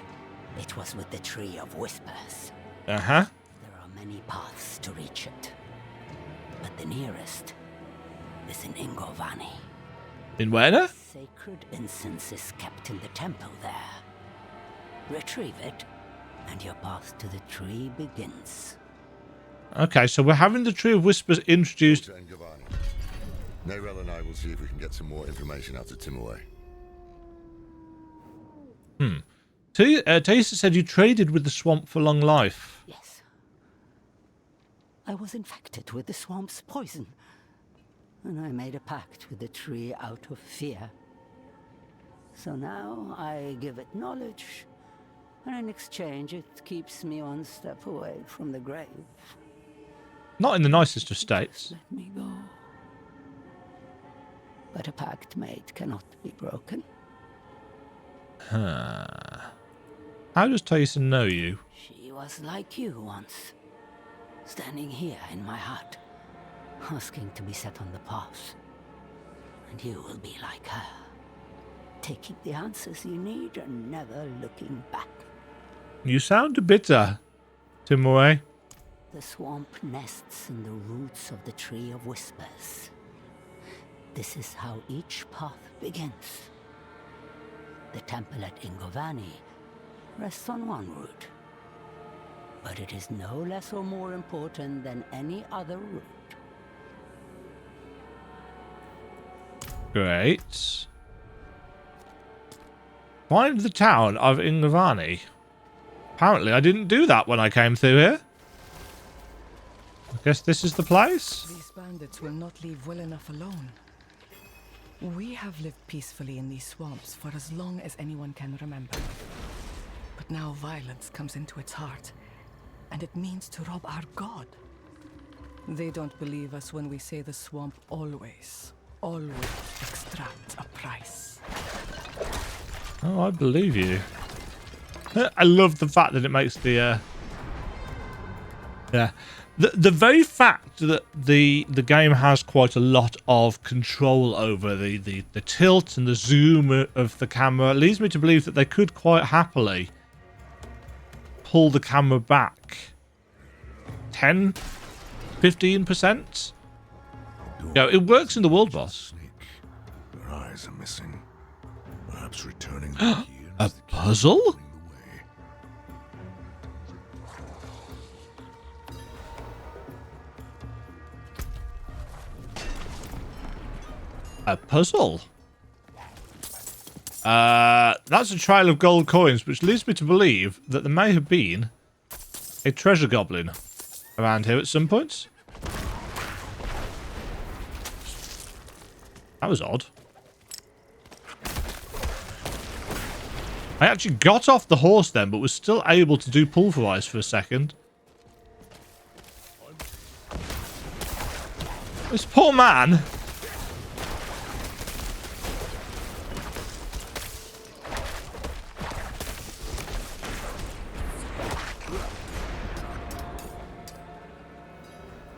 C: it was with the Tree of Whispers.
A: Uh-huh.
C: There are many paths to reach it. But the nearest is in Ingovani.
A: In where now?
C: Sacred incense is kept in the temple there. Retrieve it, and your path to the tree begins.
A: Okay, so we're having the Tree of Whispers introduced.
D: Nerel and I will see if we can get some more information out of Timaway.
A: Thaisa said you traded with the swamp for long life.
C: Yes. I was infected with the swamp's poison, and I made a pact with the tree out of fear. So now I give it knowledge, and in exchange it keeps me one step away from the grave.
A: Not in the nicest of states.
C: Let me go. But a pact made cannot be broken.
A: Huh. How does Tayson know you?
C: She was like you once, standing here in my heart, asking to be set on the path. And you will be like her, taking the answers you need and never looking back.
A: You sound bitter, Timore.
C: The swamp nests in the roots of the Tree of Whispers. This is how each path begins. The temple at Ingovani rests on one route, but it is no less or more important than any other route.
A: Great. Find the town of Ingovani. Apparently I didn't do that when I came through here. I guess this is the place?
H: These bandits will not leave well enough alone. We have lived peacefully in these swamps for as long as anyone can remember. But now violence comes into its heart, and it means to rob our god. They don't believe us when we say the swamp always extracts a price.
A: Oh, I believe you. I love the fact that it makes the yeah. The very fact that the game has quite a lot of control over the tilt and the zoom of the camera leads me to believe that they could quite happily pull the camera back 10, 15%. Yeah, it works in the world boss.
J: Their eyes are missing. Perhaps returning
A: a puzzle? A puzzle? That's a trail of gold coins, which leads me to believe that there may have been a treasure goblin around here at some point. That was odd. I actually got off the horse then, but was still able to do pulverize for a second. This poor man.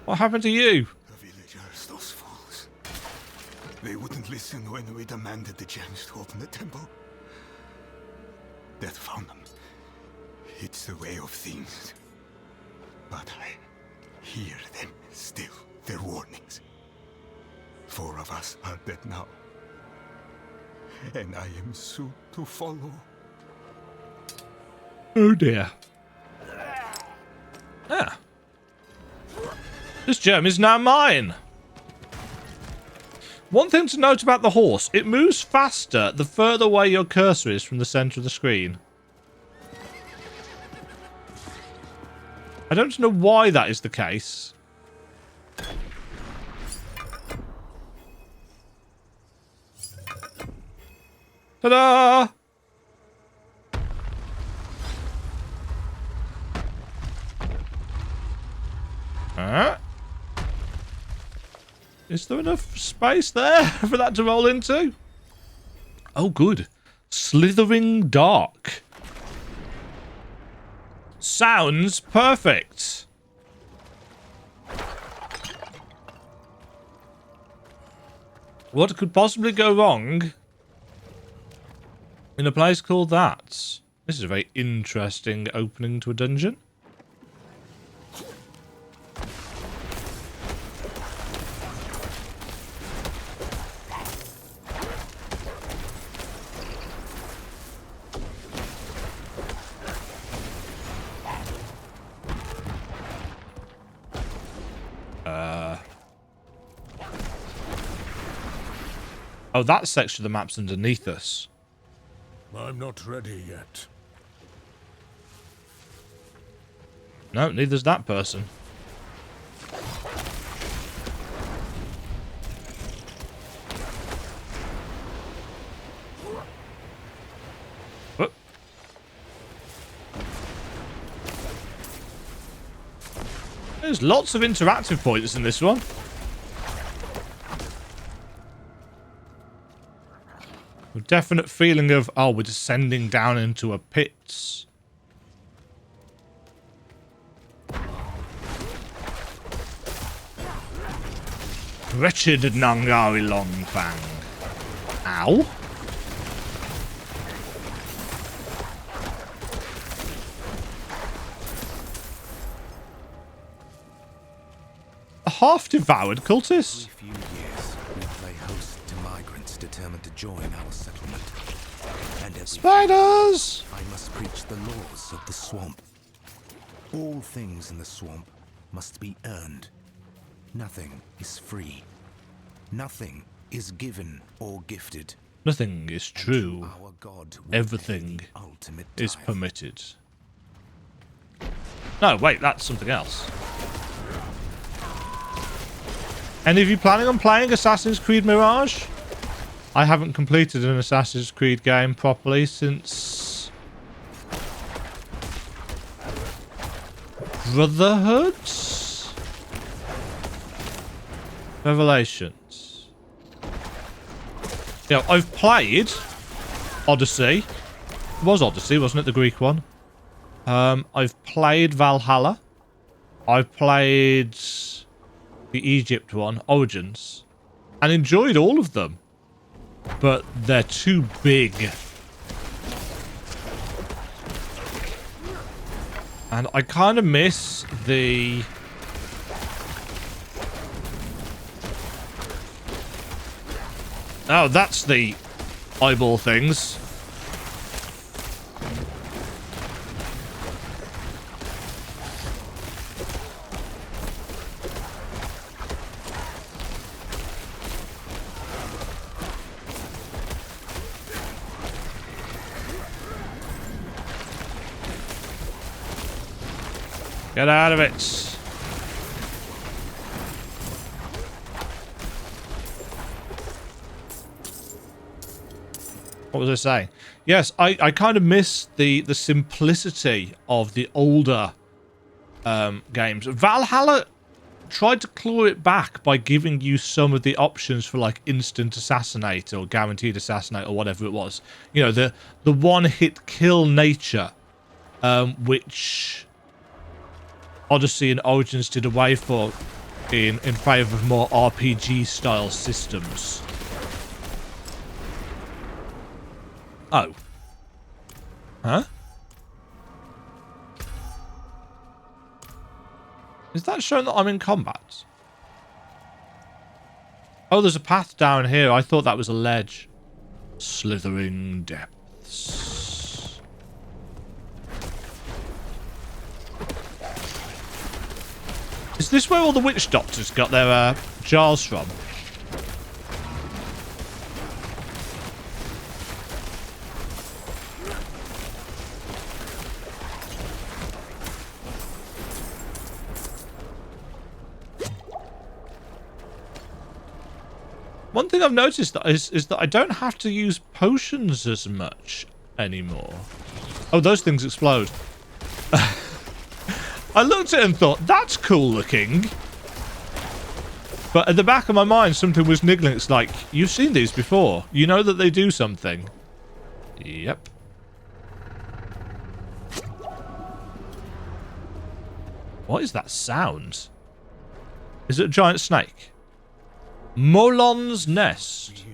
A: What happened to you?
F: The villagers, those fools. They wouldn't listen when we demanded the gems to open the temple. Death found them. It's the way of things. But I hear them still, their warnings. 4 of us are dead now. And I am soon to follow.
A: Oh dear. Ah. This gem is now mine. One thing to note about the horse, it moves faster the further away your cursor is from the center of the screen. I don't know why that is the case. Ta-da! Is there enough space there for that to roll into? Oh, good. Slithering Dark. Sounds perfect. What could possibly go wrong in a place called that? This is a very interesting opening to a dungeon. Oh, that section of the map's underneath us.
J: I'm not ready yet.
A: No, neither's that person. There's lots of interactive points in this one. A definite feeling of, oh, we're descending down into a pit. Wretched Nangari Longfang. Ow. A half-devoured cultist?
K: Every few years, we play host to migrants determined to join our settlement. And every
A: Spiders!
K: I must preach the laws of the swamp. All things in the swamp must be earned. Nothing is free. Nothing is given or gifted.
A: Nothing is true.
K: Our God will
A: Everything
K: pay the ultimate
A: is
K: tithe.
A: permitted. No, wait, that's something else. Any of you planning on playing Assassin's Creed Mirage? I haven't completed an Assassin's Creed game properly since Brotherhood? Revelations. Yeah, I've played Odyssey. It was Odyssey, wasn't it? The Greek one. I've played Valhalla. I've played the Egypt one, Origins, and enjoyed all of them. But they're too big. And I kind of miss the... Oh, that's the eyeball things. Get out of it. What was I saying? Yes, I kind of miss the simplicity of the older games. Valhalla tried to claw it back by giving you some of the options for like instant assassinate or guaranteed assassinate or whatever it was. You know, the one-hit kill nature, which Odyssey and Origins did away for in favour of more RPG-style systems. Oh. Huh? Is that showing that I'm in combat? Oh, there's a path down here. I thought that was a ledge. Slithering depths. Is this where all the witch doctors got their jars from? One thing I've noticed is that I don't have to use potions as much anymore. Oh, those things explode. I looked at it and thought, that's cool looking. But at the back of my mind, something was niggling. It's like, you've seen these before. You know that they do something. Yep. What is that sound? Is it a giant snake? Molon's Nest.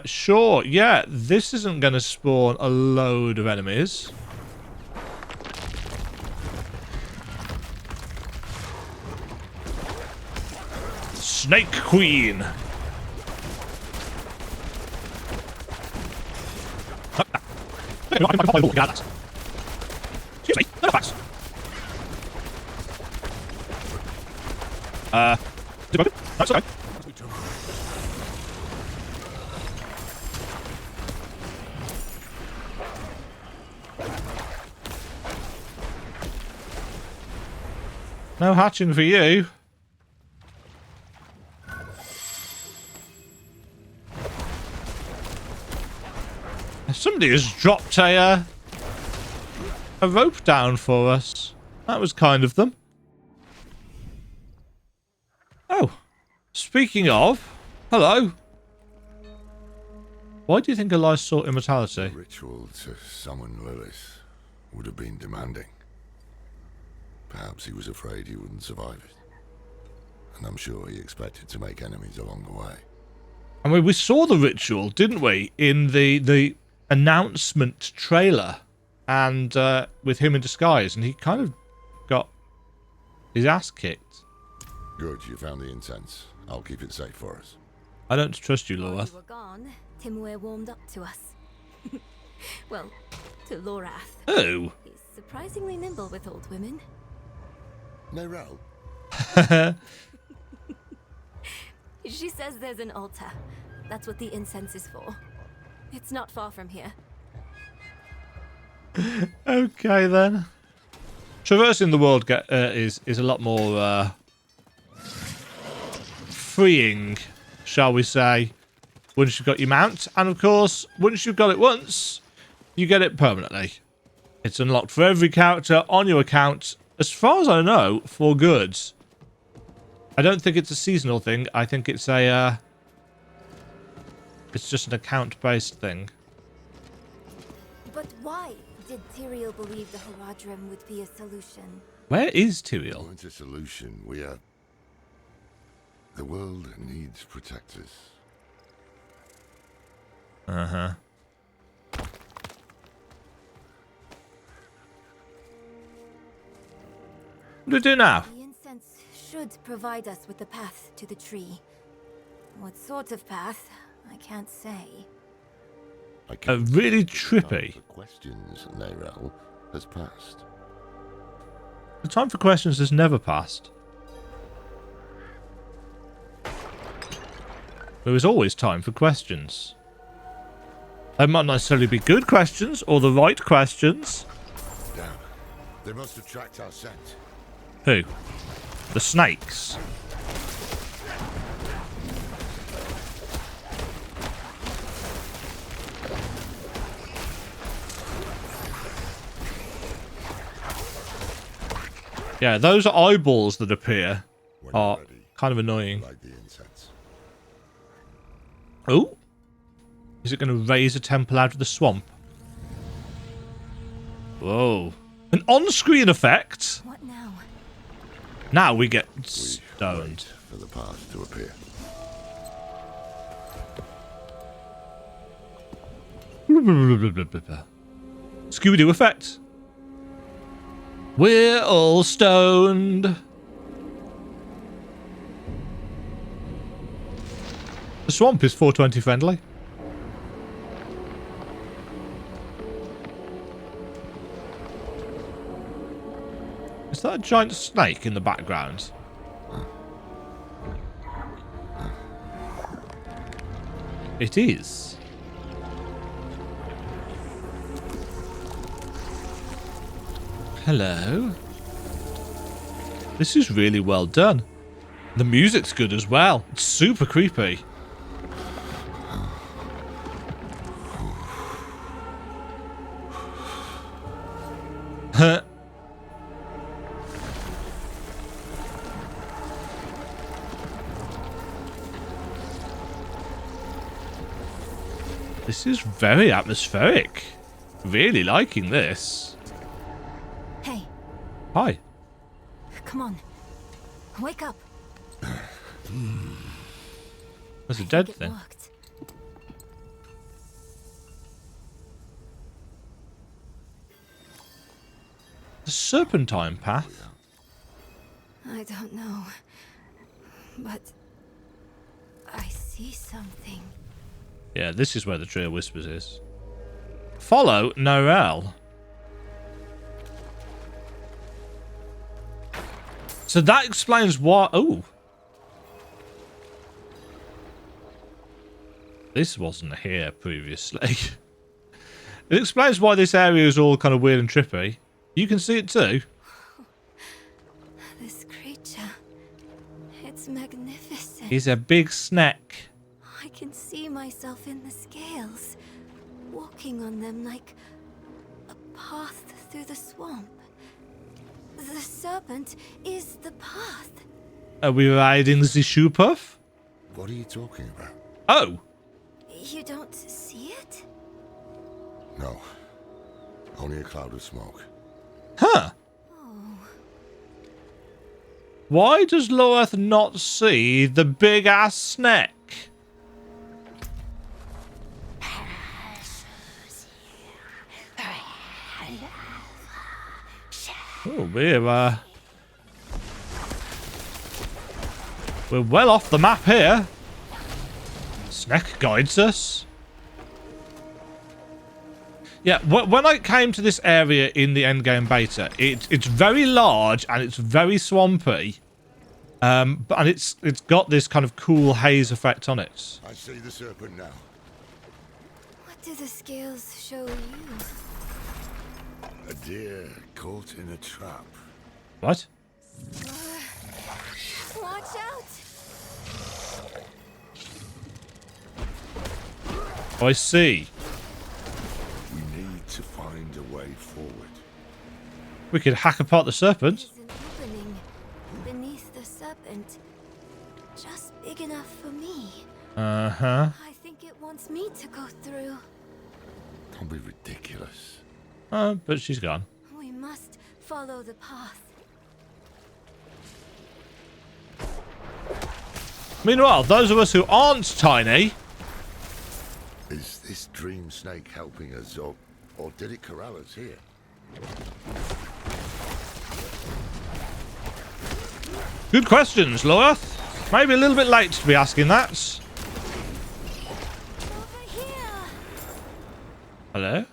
A: Sure. Yeah, this isn't going to spawn a load of enemies. Snake Queen. Excuse me. No thanks. Is it broken? No, it's okay. No hatching for you. Somebody has dropped a a rope down for us. That was kind of them. Oh, speaking of, hello. Why do you think Elias sought immortality?
D: The ritual to summon Lilith would have been demanding. Perhaps he was afraid he wouldn't survive it. And I'm sure he expected to make enemies along the way.
A: I mean, we saw the ritual, didn't we, in the announcement trailer, and with him in disguise, and he kind of got his ass kicked.
D: Good, you found the incense. I'll keep it safe for us.
A: I don't trust you,
B: While
A: Lorath.
B: you were gone, Timur warmed up to us. Well, to Lorath.
A: Oh.
B: He's surprisingly nimble with old women.
D: Nerel?
B: She says there's an altar. That's what the incense is for. It's not far from here.
A: Okay, then. Traversing the world is a lot more freeing, shall we say, once you've got your mount. And, of course, once you've got it once, you get it permanently. It's unlocked for every character on your account, as far as I know, for good. I don't think it's a seasonal thing. I think it's a... it's just an account-based thing.
B: But why did Tyrael believe the Horadrim would be a solution?
A: Where is Tyrael?
D: It's a solution. We are... The world needs protectors.
A: Uh-huh. What do we do now?
B: The incense should provide us with the path to the tree. What sort of path, I can't say.
A: Really trippy.
D: The questions, Nerel, has passed.
A: The time for questions has never passed. There is always time for questions. They might not necessarily be good questions or the right questions.
D: Damn. They must have tracked our scent.
A: Who? The snakes. Yeah, those eyeballs that appear are kind of annoying.
D: Like the incense.
A: Oh? Is it going to raise a temple out of the swamp? Whoa. An on-screen effect?
B: What now?
A: Now we get stoned.
D: For the path to appear.
A: Scooby-Doo effect. We're all stoned. The swamp is 420 friendly. Is that a giant snake in the background? It is. Hello. This is really well done. The music's good as well. It's super creepy. This is very atmospheric. Really liking this.
B: Hey.
A: Hi.
B: Come on. Wake up.
A: There's a dead thing.
B: Worked.
A: The serpentine path?
B: I don't know. But I see something.
A: Yeah, this is where the Tree of Whispers is. Follow Norel. So that explains why... Oh. This wasn't here previously. It explains why this area is all kind of weird and trippy. You can see it too.
B: This creature. It's magnificent.
A: He's a big snake.
B: I can see myself in the scales, walking on them like a path through the swamp. The serpent is the path.
A: Are we riding the shoe puff?
D: What are you talking about?
A: Oh.
B: You don't see it?
D: No. Only a cloud of smoke.
A: Huh.
B: Oh.
A: Why does Loeth not see the big ass snake? Oh, we're well off the map here. Snake guides us. Yeah, when I came to this area in the endgame beta, it's very large and it's very swampy, and it's got this kind of cool haze effect on it.
D: I see the serpent now.
B: What do the scales show you?
D: A deer caught in a trap.
A: What?
B: Watch out!
A: Oh, I see.
D: We need to find a way forward.
A: We could hack apart the serpent.
B: There's an opening beneath the serpent, just big enough for me.
A: Uh-huh.
B: I think it wants me to go through.
D: Don't be ridiculous.
A: But she's gone.
B: We must follow the path.
A: Meanwhile, those of us who aren't tiny...
D: Is this dream snake helping us, or did it corral us here?
A: Good questions, Loeth. Maybe a little bit late to be asking that.
B: Over here.
A: Hello?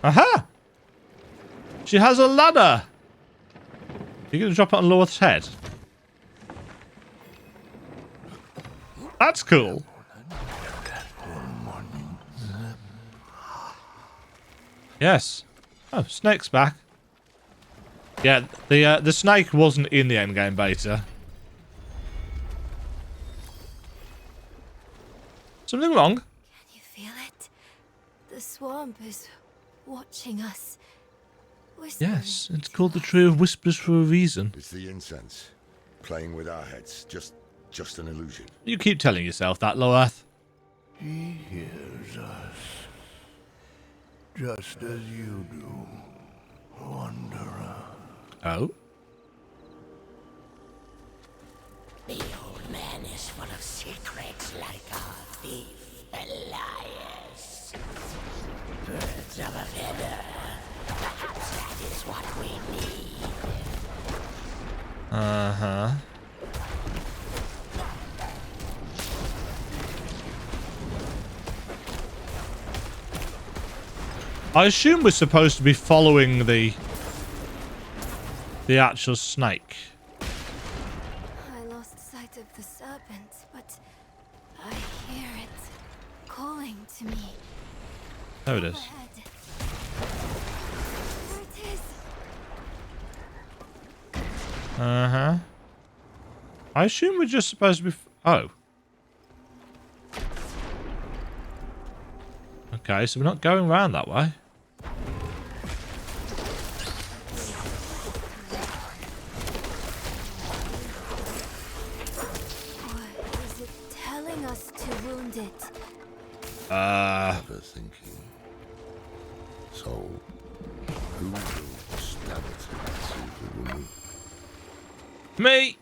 A: Aha! She has a ladder. You're going to drop it on Loeth's head? That's cool. Yes. Oh, Snake's back. Yeah, the snake wasn't in the endgame beta. Something wrong?
B: Can you feel it? The swamp is watching us. Whispering
A: Yes, it's called the Tree of Whispers for a reason.
D: It's the incense. Playing with our heads. Just an illusion.
A: You keep telling yourself that, Loeth.
F: He hears us, just as you do, Wanderer.
A: Oh?
L: The old man is full of secrets like our thief, Elias. Birds of a feather. Perhaps that is what we need.
A: Uh-huh. I assume we're supposed to be following the actual snake.
B: I lost sight of the serpent, but I hear it calling to me.
A: There it is.
B: Ahead. There it is.
A: Uh-huh. I assume we're just supposed to be... Oh. Okay, so we're not going around that way.
B: Or is it telling us to wound it?
D: Clever thinking. So, who will stab it into the woman?
A: Me!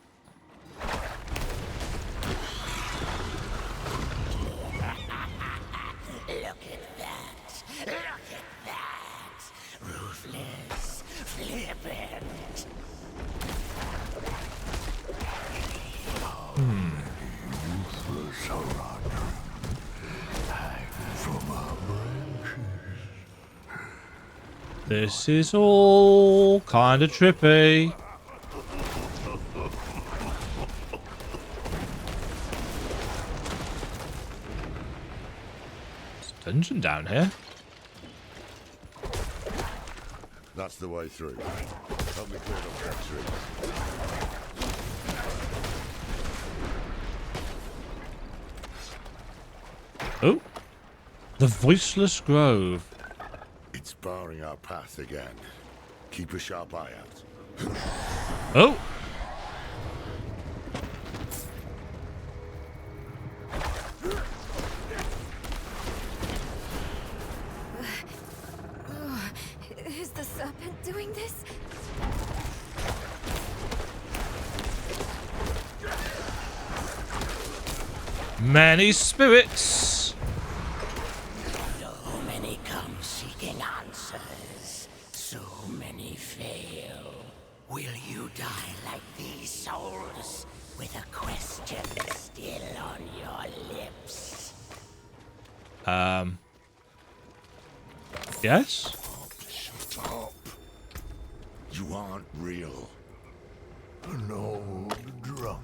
L: Look at that! Look at that! Ruthless, flippant.
F: Ruthless Horadrim, hang from our branches.
A: This is all kind of trippy. There's a dungeon down here.
D: That's the way through. Help me clear up that tree.
A: Oh. The Voiceless Grove.
D: barring our path again. Keep a sharp eye out.
A: Oh!
B: Is the serpent doing this?
A: Many spirits!
L: So many come seeking answers. So many fail. Will you die like these souls? With a question still on your lips?
A: Yes?
D: Shut up. You aren't real.
E: An old drunk.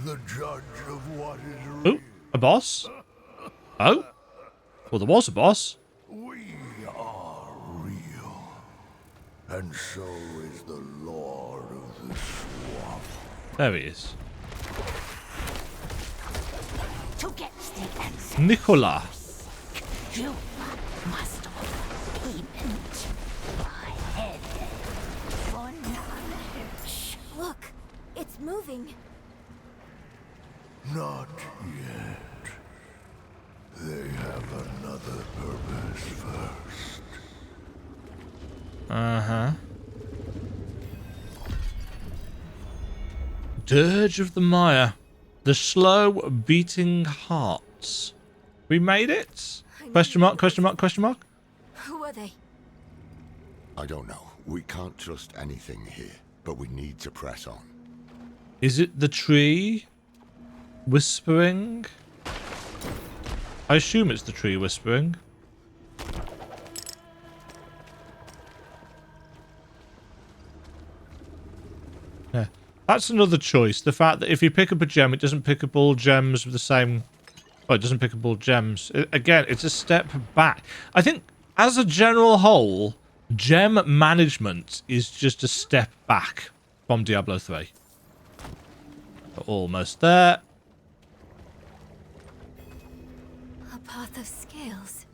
E: The judge of what is real.
A: Oh, a boss? Oh? Well, there was a boss.
E: We are real. And so is the Lord of the Swamp.
A: There he is.
L: To get the answer,
A: Nicola.
L: you must offer payment. My head for knowledge.
B: Look, it's moving.
E: Not yet. They have another purpose first.
A: Uh-huh. Dirge of the Mire. The slow beating hearts. We made it? Question mark, question mark, question mark?
B: Who are they?
D: I don't know. We can't trust anything here, but we need to press on.
A: Is it the tree whispering? I assume it's the tree whispering. Yeah. That's another choice. The fact that if you pick up a gem, it doesn't pick up all gems with the same... Oh, it doesn't pick up all gems. Again, it's a step back. I think, as a general whole, gem management is just a step back from Diablo 3. We're almost there.
B: A path of scales.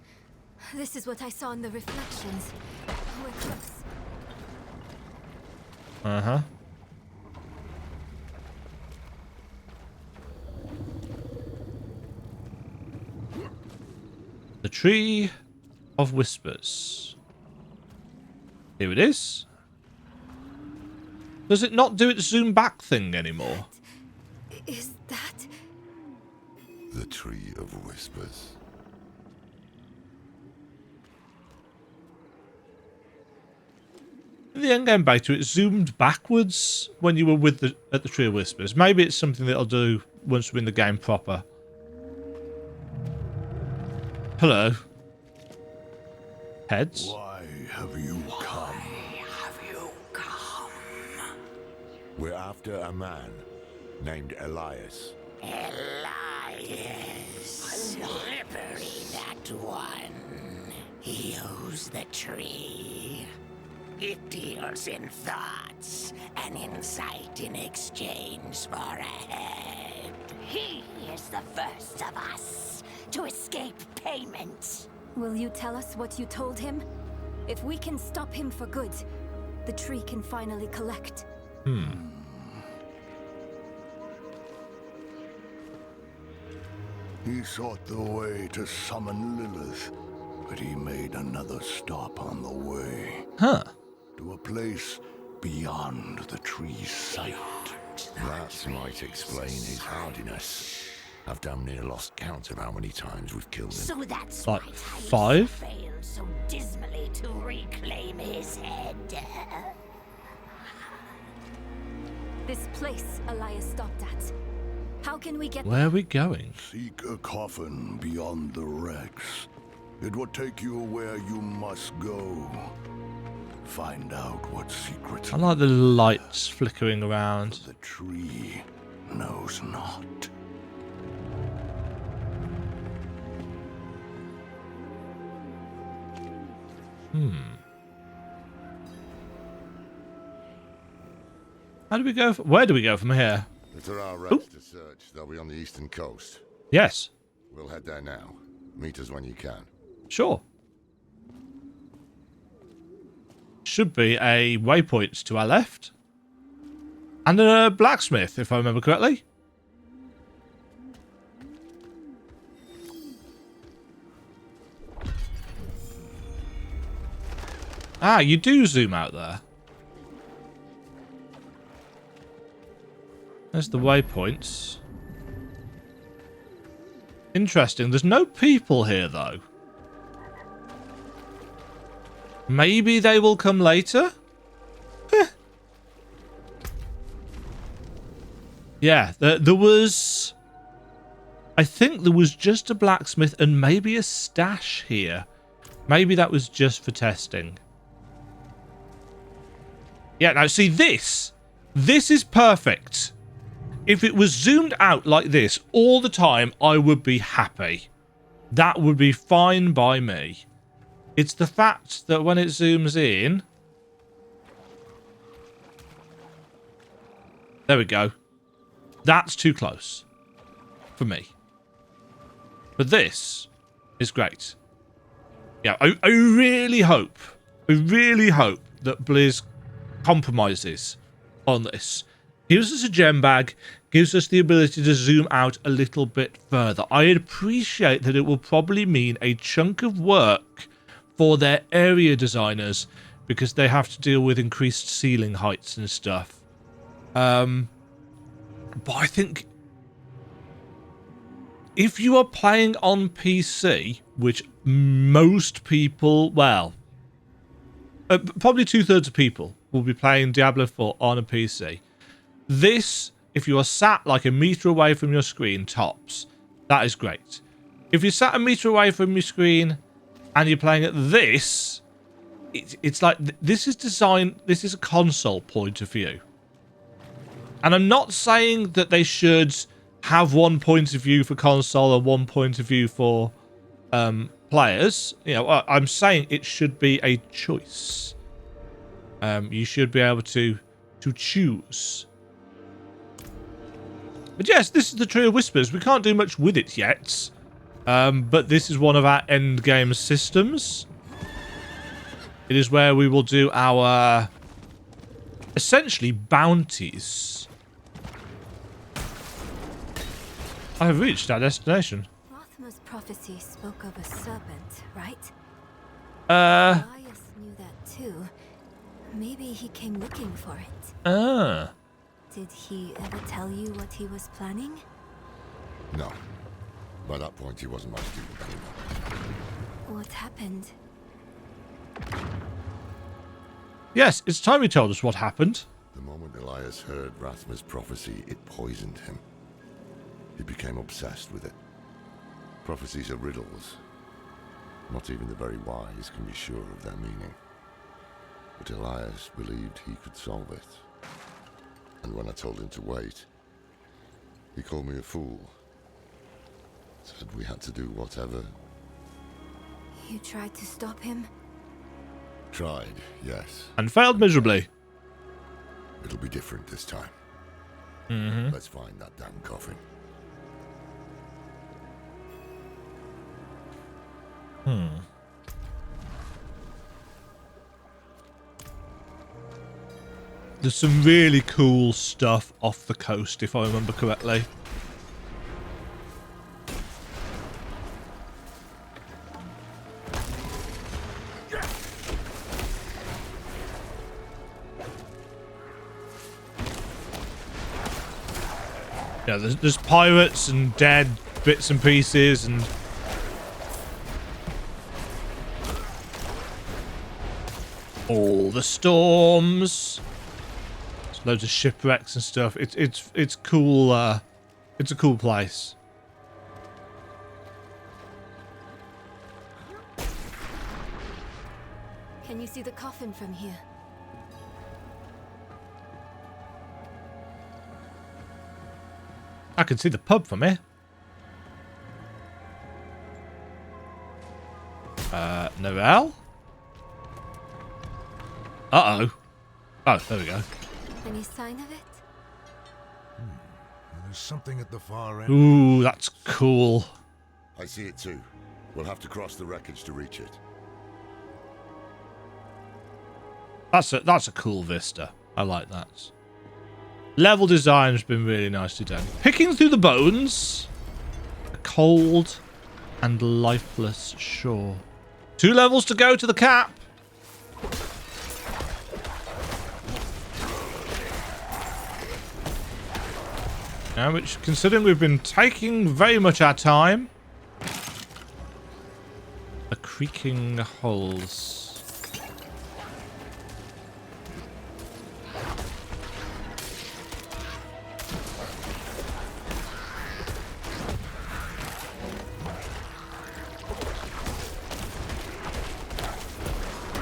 B: This is what I saw in the reflections. We're close.
A: Uh-huh. The Tree of Whispers. Here it is. Does it not do its zoom back thing anymore?
B: Is that...
D: The Tree of Whispers.
A: In the endgame beta, it zoomed backwards when you were at the Tree of Whispers. Maybe it's something that it'll do once we're in the game proper. Hello. Heads.
E: Why have you come?
D: We're after a man named Elias.
L: Elias. Slippery, that one. He owes the tree. It deals in thoughts and insight in exchange for a head. He is the first of us to escape payment.
B: Will you tell us what you told him? If we can stop him for good, the tree can finally collect.
E: He sought the way to summon Lilith, but he made another stop on the way.
A: Huh.
E: To a place beyond the tree's sight.
D: That might explain his hardiness. I've damn near lost count of how many times we've killed him.
L: So that's
A: Like
L: why
A: 5?
L: failed so dismally to reclaim his head.
B: This place Elias stopped at. How can we get...
A: Where are we going?
E: Seek a coffin beyond the wrecks. It will take you where you must go. Find out what secrets
A: I like the lights flickering around.
E: the tree knows not.
A: How do we go? Where do we go from here?
D: If there are wrecks to search, they'll be on the eastern coast.
A: Yes.
D: We'll head there now. Meet us when you can.
A: Sure. should be a waypoint to our left. And a blacksmith, if I remember correctly. Ah, you do zoom out there. There's the waypoints. Interesting. There's no people here, though. Maybe they will come later? Yeah, there was... I think there was just a blacksmith and maybe a stash here. Maybe that was just for testing. Yeah, now see this. This is perfect. If it was zoomed out like this all the time, I would be happy. That would be fine by me. It's the fact that when it zooms in... There we go. That's too close. For me. But this is great. Yeah, I really hope that Blizz compromises on this. Gives us a gem bag, gives us the ability to zoom out a little bit further. I appreciate that it will probably mean a chunk of work for their area designers because they have to deal with increased ceiling heights and stuff. But I think if you are playing on PC, which most people, well, probably 2/3 of people will be playing Diablo 4 on a PC. This, if you are sat like a meter away from your screen, tops. That is great. If you're sat a meter away from your screen and you're playing at this, it's like this is designed. This is a console point of view. And I'm not saying that they should have one point of view for console and one point of view for players. You know, I'm saying it should be a choice. You should be able to choose. But yes, this is the Tree of Whispers. We can't do much with it yet. But this is one of our endgame systems. It is where we will do our essentially bounties. I have reached our destination.
B: Rothma's prophecy spoke of a serpent, right? Elias knew that too. Maybe he came looking for it. Did he ever tell you what he was planning?
D: No. By that point, he wasn't my student anymore.
B: What happened?
A: Yes, it's time he told us what happened.
D: The moment Elias heard Rathma's prophecy, it poisoned him. He became obsessed with it. Prophecies are riddles. Not even the very wise can be sure of their meaning. But Elias believed he could solve it. And when I told him to wait, he called me a fool. Said we had to do whatever.
B: You tried to stop him?
D: Tried, yes.
A: And failed miserably.
D: It'll be different this time. Let's find that damn coffin.
A: There's some really cool stuff off the coast, if I remember correctly. Yeah, there's pirates and dead bits and pieces and... all the storms. There's loads of shipwrecks and stuff. It's cool. It's a cool place.
B: Can you see the coffin from here?
A: I can see the pub from here. Noelle? Uh-oh. Oh, there we go.
B: Any sign of it?
J: There's something at the far end.
A: Ooh, that's cool.
D: I see it too. We'll have to cross the wreckage to reach it.
A: That's a cool vista. I like that. Level design's been really nicely done. Picking through the bones. A cold and lifeless shore. 2 levels to go to the cap. Now, which, considering we've been taking very much our time. The creaking hulls.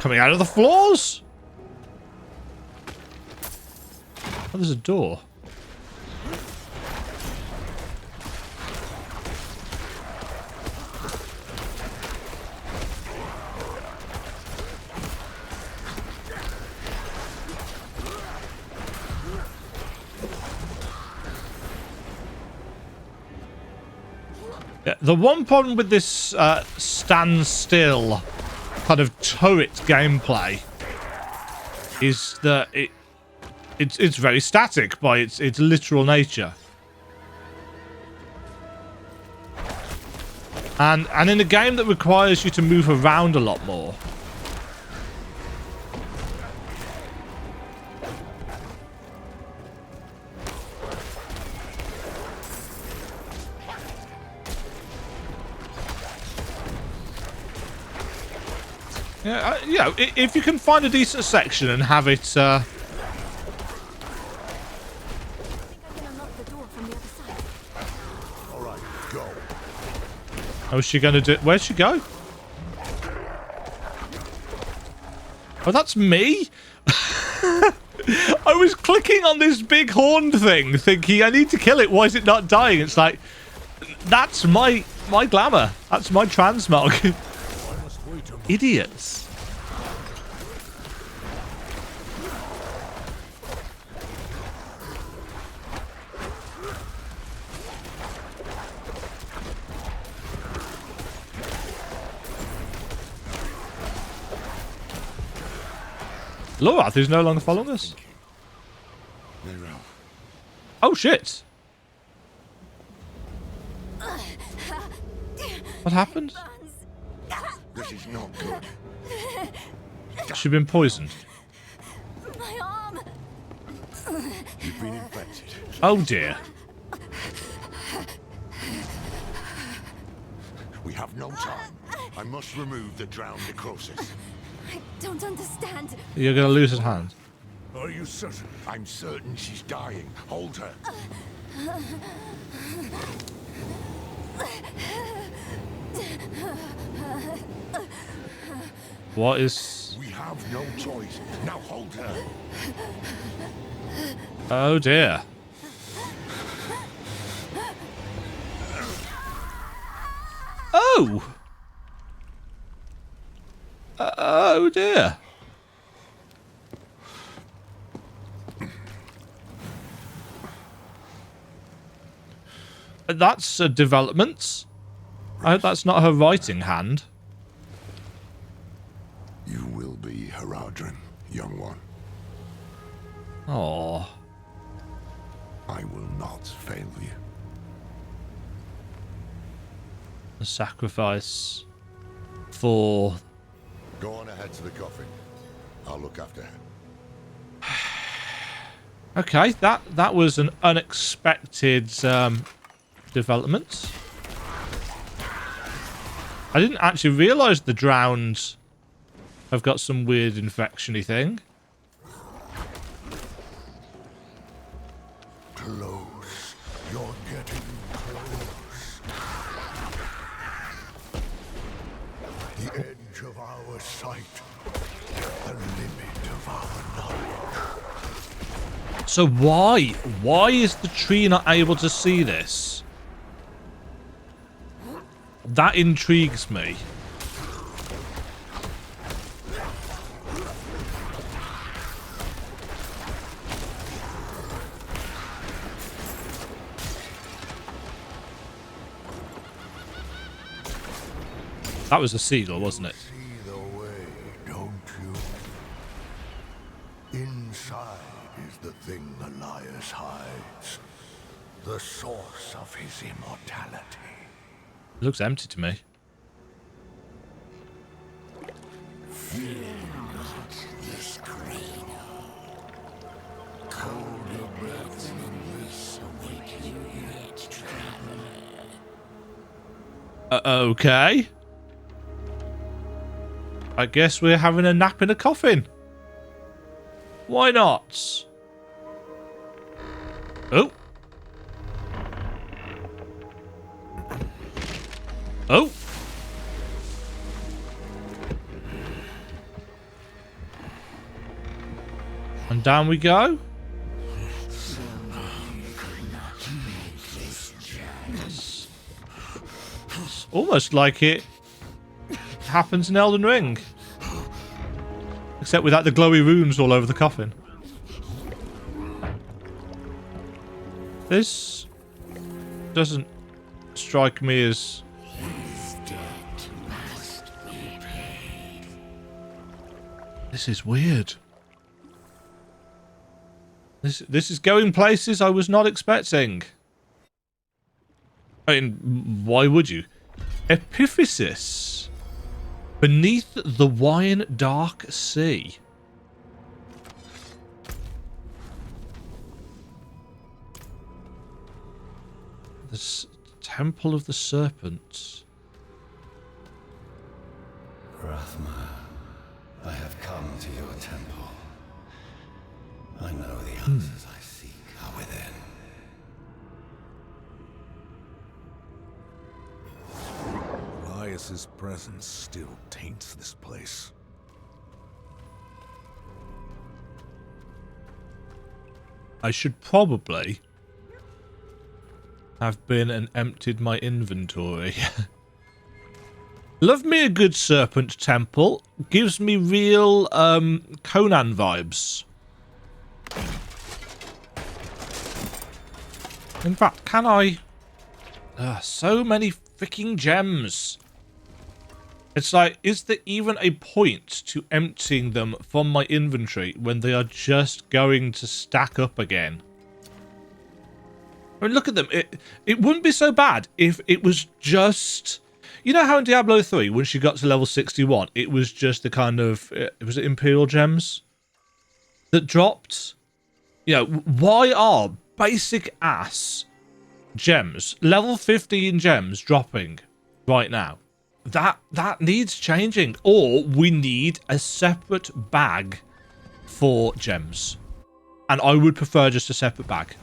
A: Coming out of the floors? Oh, there's a door. Yeah, the one problem with this standstill kind of turret gameplay is that it's very static by its literal nature. And in a game that requires you to move around a lot more. Yeah, if you can find a decent section and have it,
B: I think I can unlock the door from the other side.
D: All right, go.
A: How's she gonna do? Where'd she go? Oh, that's me? I was clicking on this big horned thing, thinking I need to kill it. Why is it not dying? It's like, that's my glamour. That's my transmog. Idiots. Lorath is no longer following us. Oh shit! What happened?
D: This is not good.
A: She's been poisoned.
B: My arm.
D: You've been infected.
A: Oh dear.
D: We have no time. I must remove the drowned necrosis.
B: I don't understand.
A: You're gonna lose his hand.
D: Are you certain? I'm certain she's dying. Hold her.
A: What is...
D: We have no choice. Now hold her.
A: Oh dear. Oh! Oh dear. That's a development. I hope that's not her writing hand.
D: You will be Haradrim, young one.
A: Oh.
D: I will not fail you.
A: A sacrifice for...
D: Go on ahead to the coffin. I'll look after her.
A: Okay, that was an unexpected development. I didn't actually realise the drowned have got some weird infection-y thing.
D: Close. You're getting close. The edge of our sight. The limit of our knowledge.
A: So why is the tree not able to see this? That intrigues me. That was a seagull, wasn't it?
D: See the way, don't you?
J: Inside is the thing Elias hides. The source of his immortality.
A: It looks empty to me.
L: Fear not this cradle. Colder breaths than this await you yet, traveler.
A: Okay. I guess we're having a nap in a coffin. Why not? Oh. Oh. And down we go. It's almost like it happens in Elden Ring. Except without the glowy runes all over the coffin. This doesn't strike me as... This is weird. This is going places I was not expecting. I mean, why would you? Epiphysis. Beneath the wine dark sea. The Temple of the Serpent.
M: Rathma, I have come to your temple. I know the answers I seek are within.
J: Elias's presence still taints this place.
A: I should probably have been and emptied my inventory. Love me a good serpent temple. Gives me real Conan vibes. In fact, can I... so many freaking gems. It's like, is there even a point to emptying them from my inventory when they are just going to stack up again? I mean, look at them. It wouldn't be so bad if it was just... You know how in Diablo 3, when she got to level 61, it was just the kind of... was it Imperial Gems that dropped? You know, why are basic ass gems, level 15 gems, dropping right now? That needs changing. Or we need a separate bag for gems. And I would prefer just a separate bag.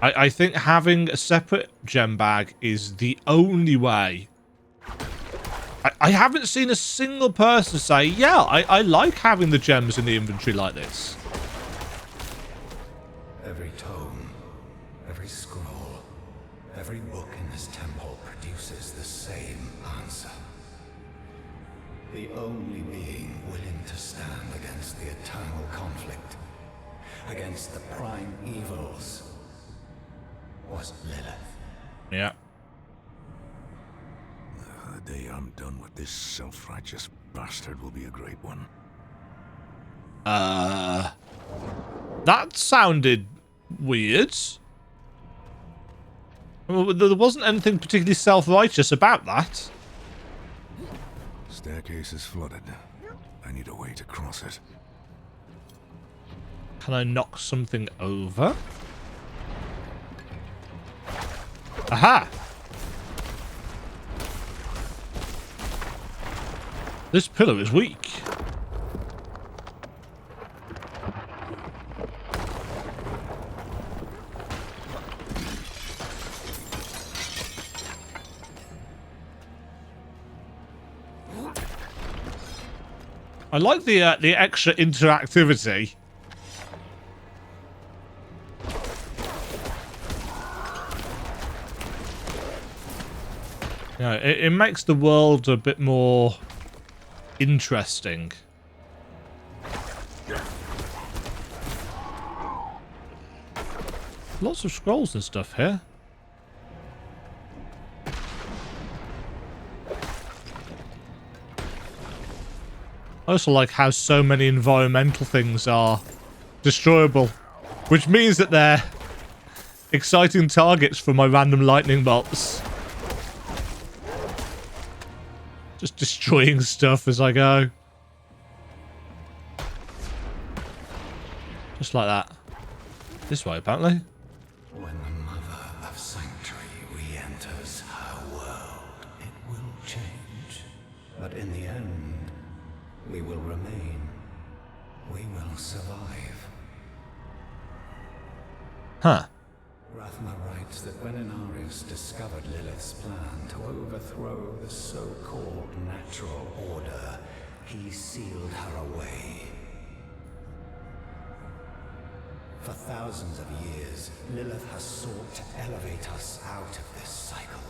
A: I think having a separate gem bag is the only way. I haven't seen a single person say, yeah, I like having the gems in the inventory like this.
M: Every tome, every scroll, every book in this temple produces the same answer. The only being willing to stand against the eternal conflict, against the prime evils, was Lilith.
A: Yeah.
J: The day I'm done with this self-righteous bastard will be a great one.
A: That sounded weird. Well, there wasn't anything particularly self-righteous about that.
J: Staircase is flooded. I need a way to cross it.
A: Can I knock something over? Aha! This pillar is weak. I like the extra interactivity. Yeah, it makes the world a bit more interesting. Lots of scrolls and stuff here. I also like how so many environmental things are destroyable. Which means that they're exciting targets for my random lightning bolts. Just destroying stuff as I go. Just like that. This way, apparently.
M: When the Mother of Sanctuary re-enters her world, it will change. But in the end, we will remain. We will survive.
A: Huh.
M: Rathma writes that when Inarius discovered Lilith's plan to overthrow the so-called natural order, he sealed her away. For thousands of years, Lilith has sought to elevate us out of this cycle.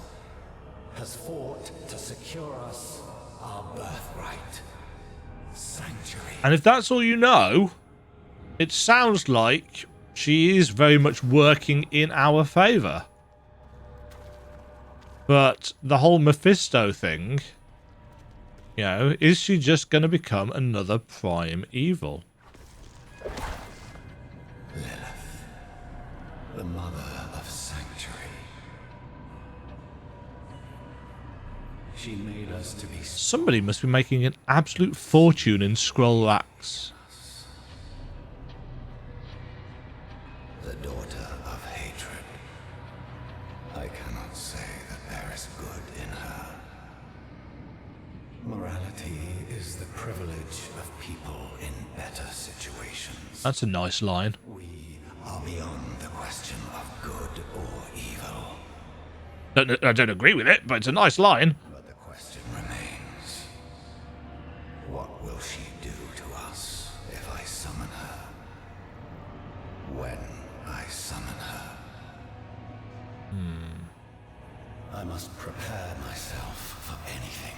M: Has fought to secure us our birthright. Sanctuary.
A: And if that's all you know, it sounds like she is very much working in our favour. But the whole Mephisto thing, you know, is she just going to become another prime evil?
M: Lilith, the Mother of Sanctuary. She made us to be...
A: Somebody must be making an absolute fortune in scroll racks.
M: The daughter of hatred. I cannot say that there is good in her. Morality is the privilege of people in better situations.
A: That's a nice line.
M: We are beyond the question of good or evil.
A: I don't agree with it, but it's a nice line.
M: But the question remains, what will she do to us if I summon her? When I summon her? I must prepare myself for anything.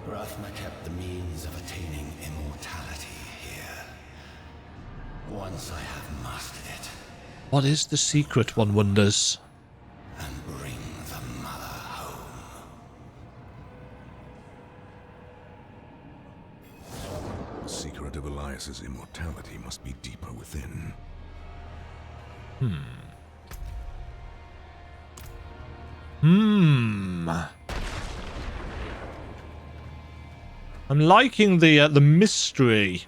M: Rathma kept the means of attaining immortality here. Once I have mastered it,
A: What is the secret, one wonders?
M: and bring the Mother home.
J: The secret of Elias's immortality must be deeper within.
A: I'm liking the mystery,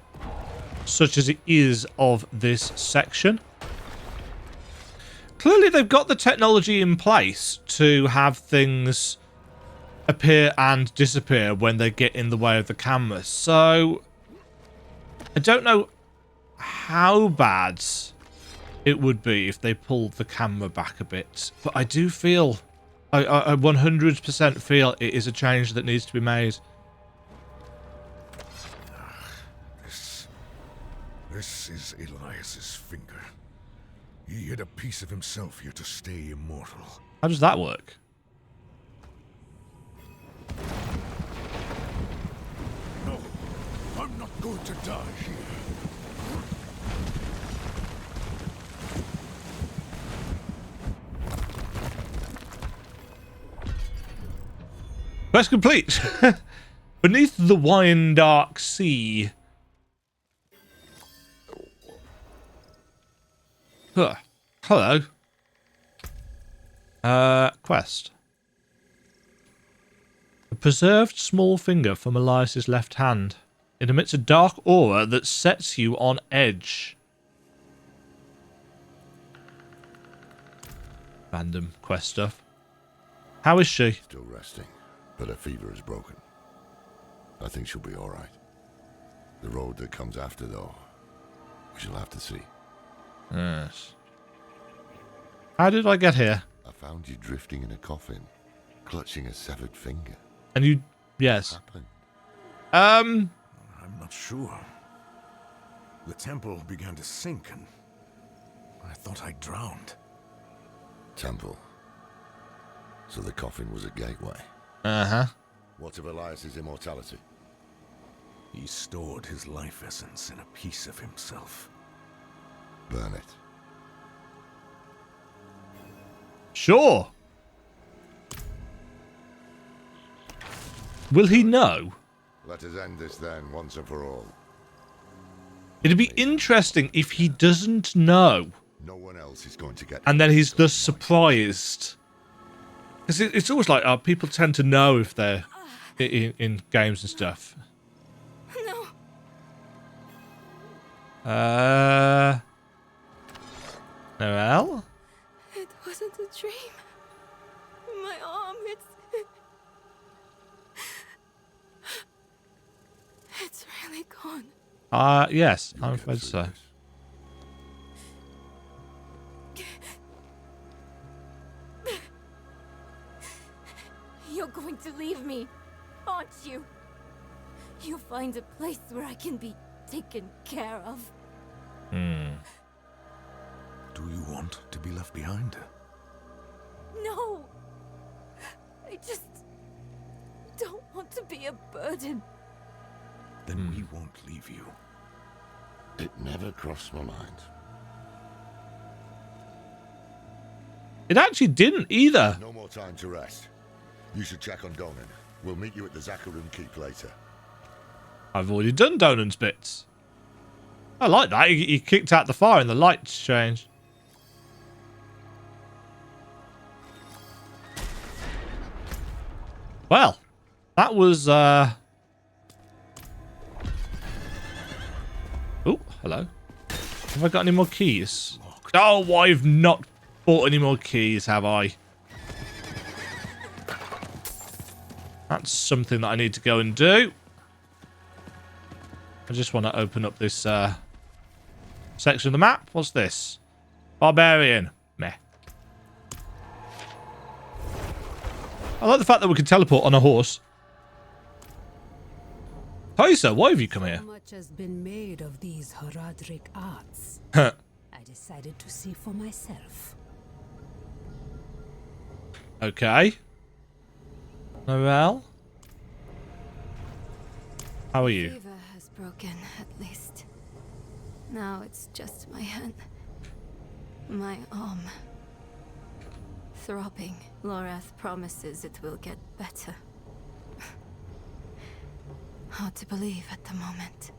A: such as it is, of this section. Clearly, they've got the technology in place to have things appear and disappear when they get in the way of the camera. So, I don't know how bad it would be if they pulled the camera back a bit. But I do feel, I 100% feel it is a change that needs to be made.
J: This is Elias's finger. He hid a piece of himself here to stay immortal.
A: How does that work?
J: No, I'm not going to die here.
A: Quest complete. Beneath the wine dark sea. Huh. Hello. Quest. A preserved small finger from Elias's left hand. It emits a dark aura that sets you on edge. Random quest stuff. How is she?
D: Still resting, but her fever is broken. I think she'll be all right. The road that comes after, though, we shall have to see.
A: Yes. How did I get here?
D: I found you drifting in a coffin, clutching a severed finger.
A: And you... Yes.
D: What happened?
J: I'm not sure. The temple began to sink and I thought I drowned.
D: Temple. So the coffin was a gateway.
A: Uh-huh.
D: What of Elias's immortality?
J: He stored his life essence in a piece of himself.
D: Burn it.
A: Sure. Will he know?
D: Let us end this then, once and for all.
A: It'd be interesting if he doesn't know.
D: No one else is going to get.
A: And then he's thus surprised. Because it's always like, people tend to know if they're in games and stuff.
B: No.
A: Noelle?
B: It wasn't a dream. My arm, it's really gone.
A: Yes, I'm afraid so.
B: You're going to leave me, aren't you? You'll find a place where I can be taken care of.
J: Do you want to be left behind?
B: No! I just don't want to be a burden.
J: Then we won't leave you.
D: It never crossed my mind.
A: It actually didn't either.
D: No more time to rest. You should check on Donan. We'll meet you at the Zakarum Keep later.
A: I've already done Donan's bits. I like that. He kicked out the fire and the lights changed. Well, that was... Oh, hello. Have I got any more keys? Oh, I've not bought any more keys, have I? That's something that I need to go and do. I just want to open up this section of the map. What's this? Barbarian. Meh. I like the fact that we can teleport on a horse. Hawezar, why have you come here?
C: So much has been made of these Horadric arts.
A: I
C: decided to see for myself.
A: Okay. Noelle? How are you?
B: Fever has broken, at least. Now it's just my hand. My arm. Throbbing. Lorath promises it will get better. Hard to believe at the moment.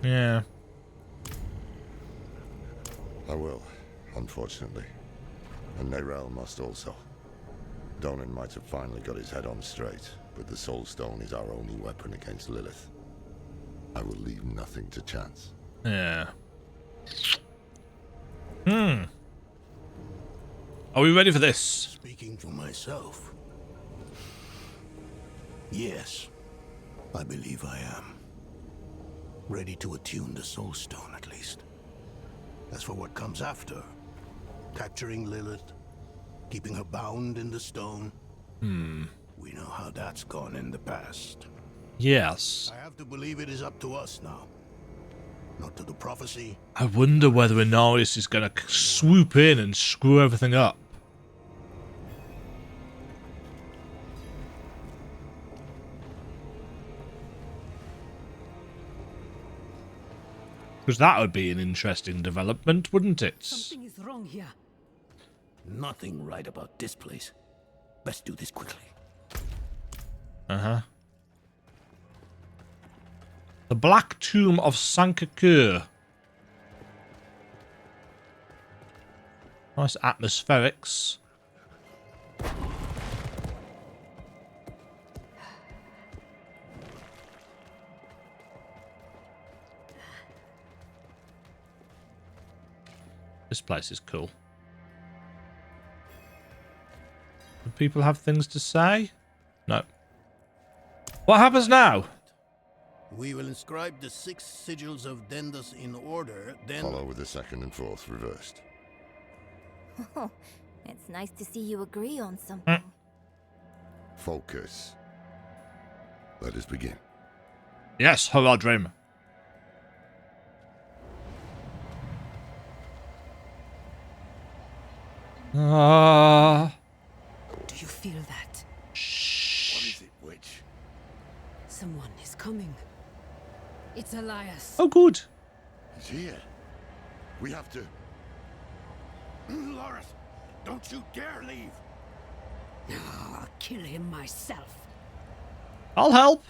A: Yeah.
D: I will, unfortunately. And Neyrelle must also. Donan might have finally got his head on straight, but the Soul Stone is our only weapon against Lilith. I will leave nothing to chance.
A: Yeah. Are we ready for this?
F: Speaking for myself, yes, I believe I am. Ready to attune the Soul Stone, at least. As for what comes after, capturing Lilith, keeping her bound in the stone, we know how that's gone in the past.
A: Yes.
F: I have to believe it is up to us now. Not to the prophecy.
A: I wonder whether Inarius is going to swoop in and screw everything up. Because that would be an interesting development, wouldn't it?
C: Something is wrong here.
F: Nothing right about this place. Best do this quickly.
A: Uh-huh. The Black Tomb of Sankakur. Nice atmospherics. This place is cool. Do people have things to say? No. What happens now?
F: We will inscribe the 6 sigils of Dendas in order, then...
D: Follow with the 2nd and 4th reversed.
B: Oh, it's nice to see you agree on something.
D: Focus. Let us begin.
A: Yes, Horadrim.
C: Do you feel that?
D: Shh. What is it, witch?
C: Someone is coming. It's Elias.
A: Oh, good.
D: He's here. We have to...
F: Loris, don't you dare leave!
C: No, I'll kill him myself.
A: I'll help.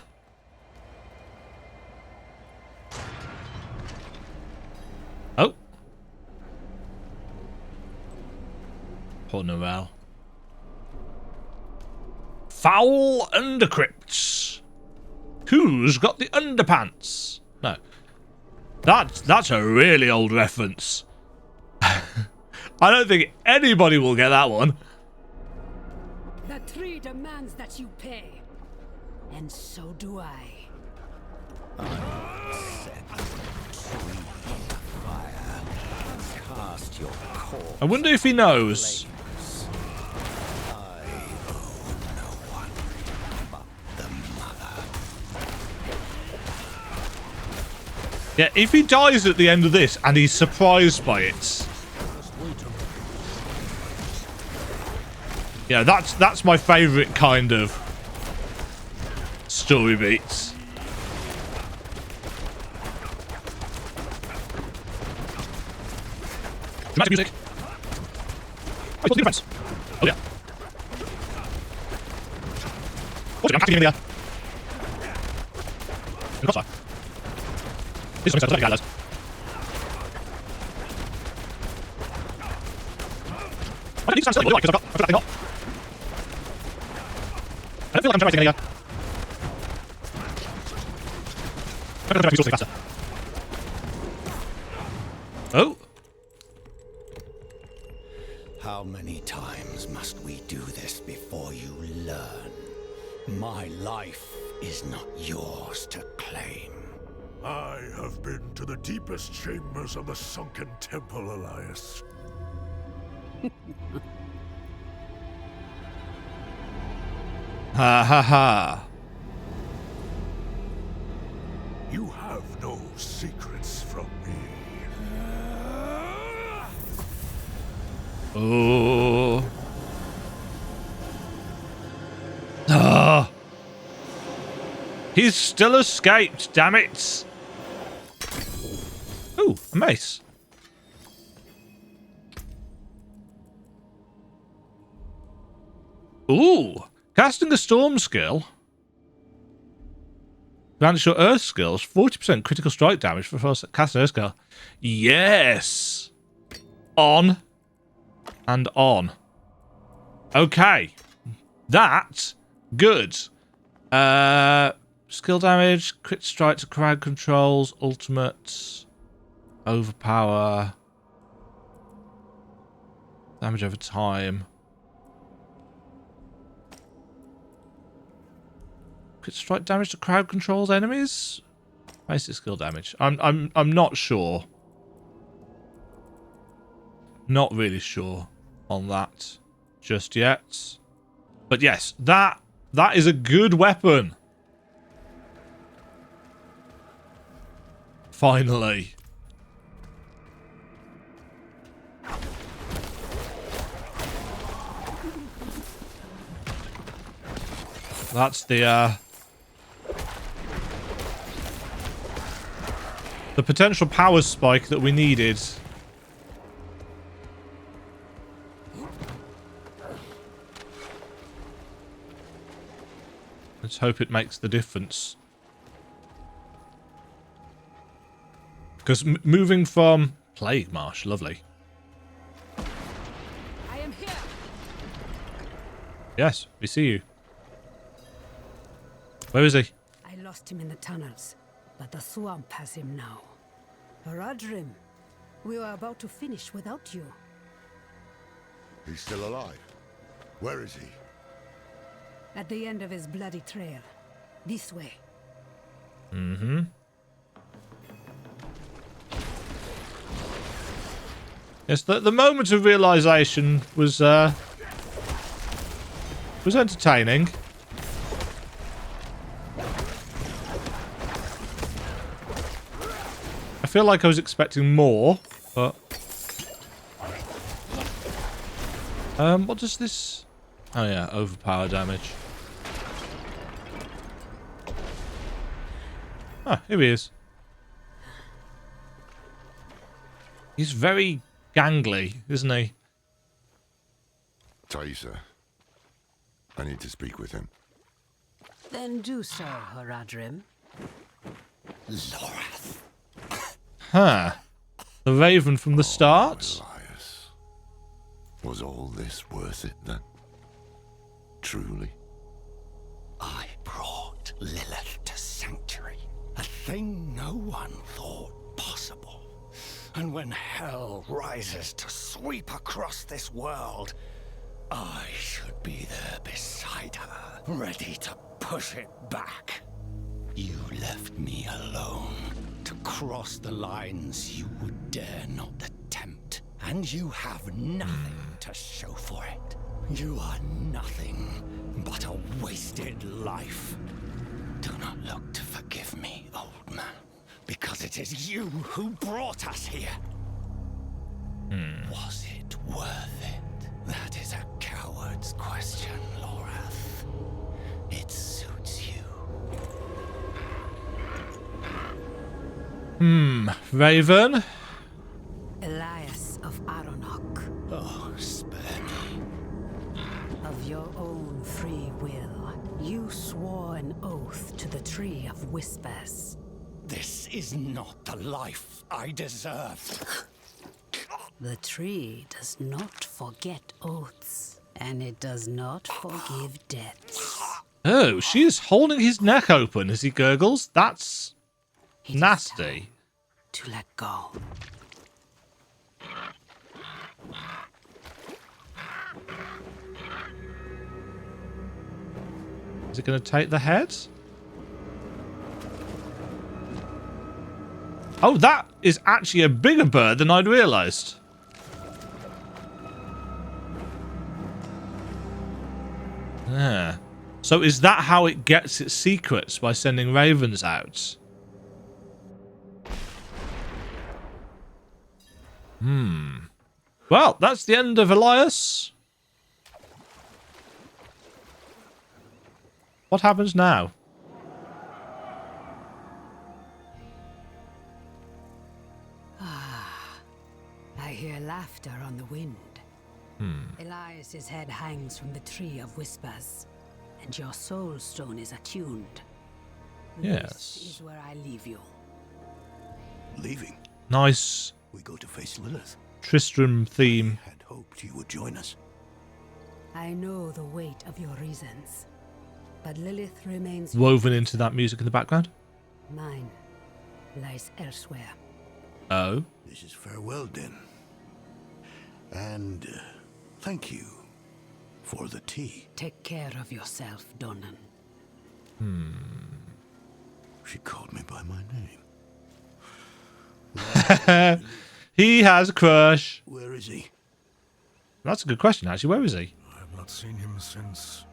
A: Poor Norel. Foul undercrypts. Who's got the underpants? No. That's a really old reference. I don't think anybody will get that one.
C: The tree demands that you pay. And so do I.
A: I wonder if he knows. Yeah, if he dies at the end of this and he's surprised by it. Yeah, that's my favourite kind of story beats. Dramatic music. Oh, it's defense. Oh yeah. What's it? I'm casting him in the air. In the crossfire. This is something guys. I need to stand still because I've got that thing up. I don't feel like I'm generating any I'm going to do something faster. Oh.
F: How many times must we do this before you learn? My life is not yours to claim.
J: I have been to the deepest chambers of the sunken temple, Elias.
A: Ha ha ha.
J: You have no secrets from me.
A: Oh. Ah. He's still escaped, damn it. Ooh, a mace. Ooh, casting a storm skill. Grants your earth skills 40% critical strike damage for first casting earth skill. Yes. On and on. Okay. That's good. Skill damage, crit strike to crowd controls, ultimate, overpower, damage over time. Crit strike damage to crowd controls enemies? Basic skill damage. I'm not sure. Not really sure on that just yet. But yes, that is a good weapon. Finally. That's the potential power spike that we needed. Let's hope it makes the difference. Because moving from Plague Marsh, lovely.
C: I am here.
A: Yes, we see you. Where is he?
C: I lost him in the tunnels, but the swamp has him now. Haradrim, we were about to finish without you.
D: He's still alive. Where is he?
C: At the end of his bloody trail. This way.
A: Mm-hmm. Yes, the moment of realization was entertaining. I feel like I was expecting more, but what does this? Oh yeah, overpower damage. Ah, here he is. He's very gangly, isn't he?
D: Thaisa. I need to speak with him.
C: Then do so, Haradrim.
F: Lorath.
A: Huh. The Raven from the start?
D: Elias. Was all this worth it then? Truly?
M: I brought Lilith to Sanctuary, a thing no one thought possible. And when hell rises to sweep across this world, I should be there beside her, ready to push it back. You left me alone to cross the lines you would dare not attempt, and you have nothing to show for it. You are nothing but a wasted life. Do not look to forgive me, old man, because it is you who brought us here. Was it worth it? That is a coward's question, Lorath. It suits you.
A: Raven?
C: Elias of Aronok.
M: Oh, spare me.
C: Of your own free will, you swore an oath to the Tree of Whispers.
M: This is not the life I deserve.
C: The tree does not forget oaths, and it does not forgive debts.
A: Oh, she is holding his neck open as he gurgles. That's nasty.
C: To let go.
A: Is it going to take the head? Oh, that is actually a bigger bird than I'd realised. Yeah. So is that how it gets its secrets, by sending ravens out? Well, that's the end of Elias. What happens now?
C: I hear laughter on the wind. Elias's head hangs from the Tree of Whispers, and your soul stone is attuned.
A: Yes.
C: This is where I leave you.
E: Leaving?
A: Nice
E: We go to face Lilith.
A: Tristram theme.
E: Had hoped you would join us.
C: I know the weight of your reasons, but Lilith remains
A: Woven into that music in the background.
C: mine. Lies elsewhere.
A: Oh.
E: This is farewell then. And thank you for the tea.
C: Take care of yourself, Donan.
E: She called me by my name.
A: He has a crush.
E: Where is he?
A: That's a good question, actually. Where is he?
J: I have not seen him since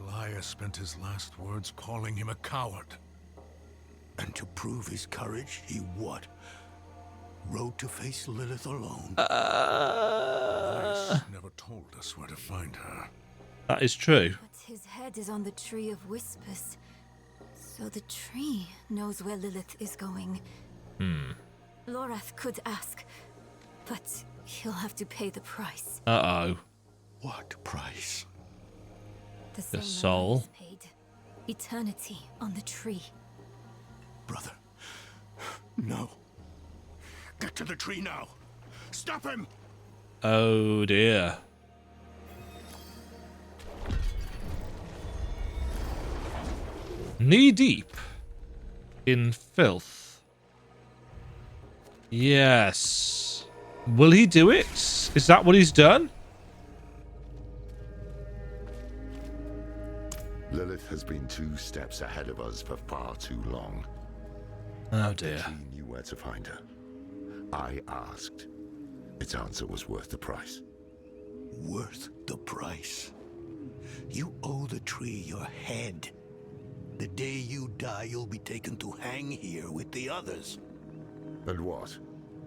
J: Elias spent his last words calling him a coward.
E: And to prove his courage, he what? Rode to face Lilith alone?
J: Elias never told us where to find her.
A: That is true.
B: But his head is on the Tree of Whispers. So the tree knows where Lilith is going. Lorath could ask, but he'll have to pay the price.
A: Uh-oh.
E: What price?
B: The same
A: soul.
B: Elias paid. Eternity on the tree.
E: Brother. No. Get to the tree now. Stop him!
A: Oh, dear. Knee deep in filth. Yes. Will he do it? Is that what he's done?
D: Lilith has been 2 steps ahead of us for far too long.
A: Oh, dear.
D: She knew where to find her. I asked. Its answer was worth the price.
E: Worth the price? You owe the tree your head. The day you die, you'll be taken to hang here with the others.
D: And what?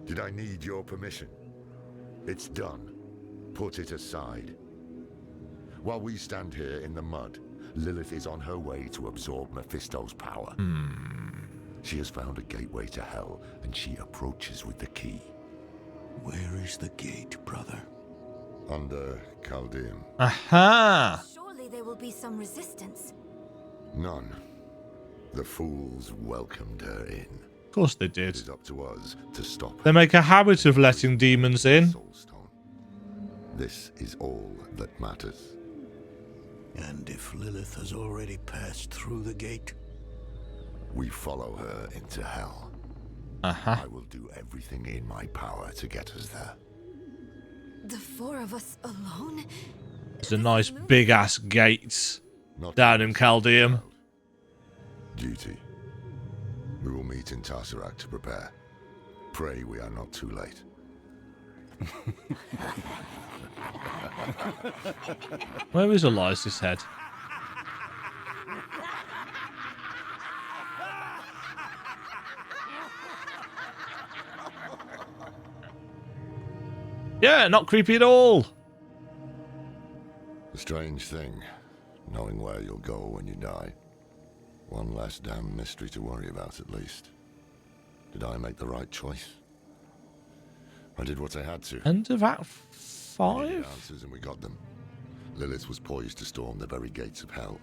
D: Did I need your permission? It's done. Put it aside. While we stand here in the mud, Lilith is on her way to absorb Mephisto's power. She has found a gateway to hell, and she approaches with the key.
E: Where is the gate, brother?
D: Under Chaldean.
A: Aha!
B: Surely there will be some resistance.
D: None. The fools welcomed her in.
A: Of course they
D: It
A: did.
D: is up to us to stop
A: They
D: her.
A: make a habit of letting demons in.
D: Soulstone. This is all that matters.
F: And if Lilith has already passed through the gate?
D: We follow her into hell.
A: Uh-huh.
D: I will do everything in my power to get us there.
B: The four of us alone?
A: There's a nice big-ass gate down in Chaldeum.
D: Duty. We will meet in Tesseract to prepare. Pray we are not too late.
A: Where is Elias's head? Yeah, not creepy at all.
D: A strange thing, knowing where you'll go when you die. One less damn mystery to worry about, at least. Did I make the right choice? I did what I had to.
A: End of Act
D: We needed
A: 5?
D: answers and we got them. Lilith was poised to storm the very gates of hell.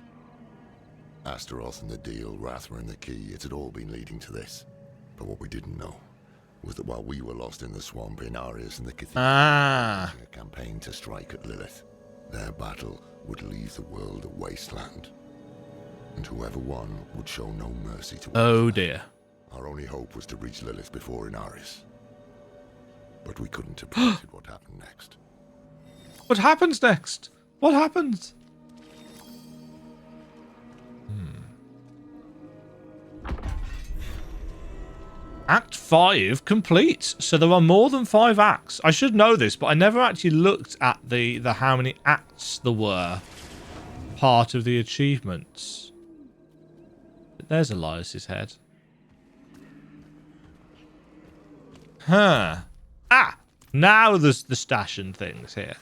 D: Astaroth and the deal, Rathma and the key, it had all been leading to this. But what we didn't know was that while we were lost in the swamp, Inarius and the Cathedral were launching a campaign to strike at Lilith. Their battle would leave the world a wasteland. And whoever won would show no mercy to us.
A: Oh dear.
D: Our only hope was to reach Lilith before Inarius. But we couldn't have predicted what happened next.
A: What happens next? What happens? Act 5 complete. So there are more than 5 acts. I should know this, but I never actually looked at the how many acts there were part of the achievements. There's Elias's head. Huh. Ah! Now there's the stash and things here.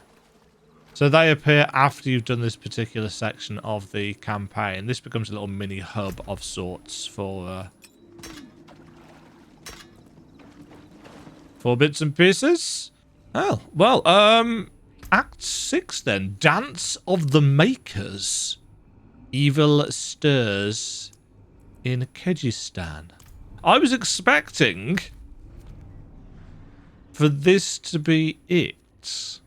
A: So they appear after you've done this particular section of the campaign. This becomes a little mini hub of sorts for bits and pieces. Oh, well, Act 6 then. Dance of the Makers. Evil stirs in Kyrgyzstan. I was expecting for this to be it.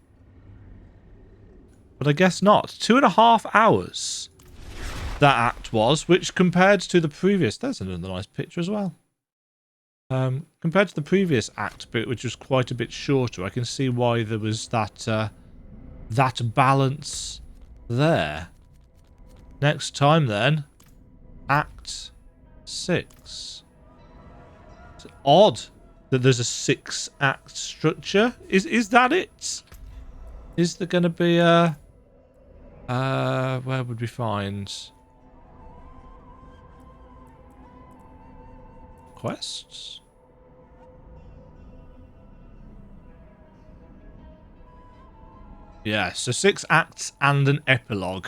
A: But I guess not. 2.5 hours that act was, which compared to the previous... There's another nice picture as well. Compared to the previous act bit, which was quite a bit shorter, I can see why there was that balance there. Next time then, Act 6. It's odd that there's a 6-act structure. Is that it? Is there going to be a... where would we find... quests? Yeah, so 6 acts and an epilogue.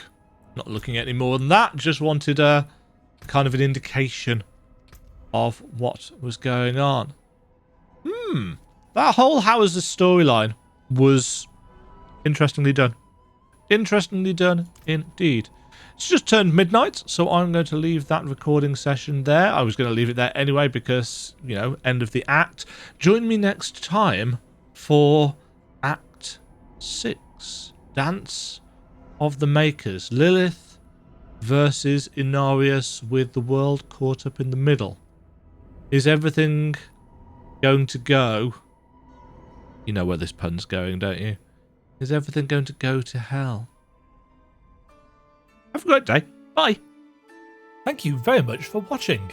A: Not looking at any more than that. Just wanted a kind of an indication of what was going on. That whole Hawezar storyline was interestingly done. Interestingly done indeed. It's just turned midnight, so I'm going to leave that recording session there. I was going to leave it there anyway because, you know, end of the act. Join me next time for Act 6. Dance of the Makers. Lilith versus Inarius with the world caught up in the middle. Is everything going to go... You know where this pun's going, don't you? Is everything going to go to hell? Have a great day. Bye. Thank you very much for watching.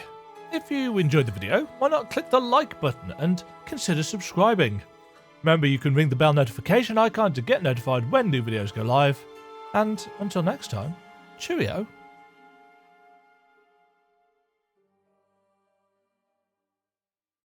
A: If you enjoyed the video, why not click the like button and consider subscribing. Remember, you can ring the bell notification icon to get notified when new videos go live. And until next time, cheerio.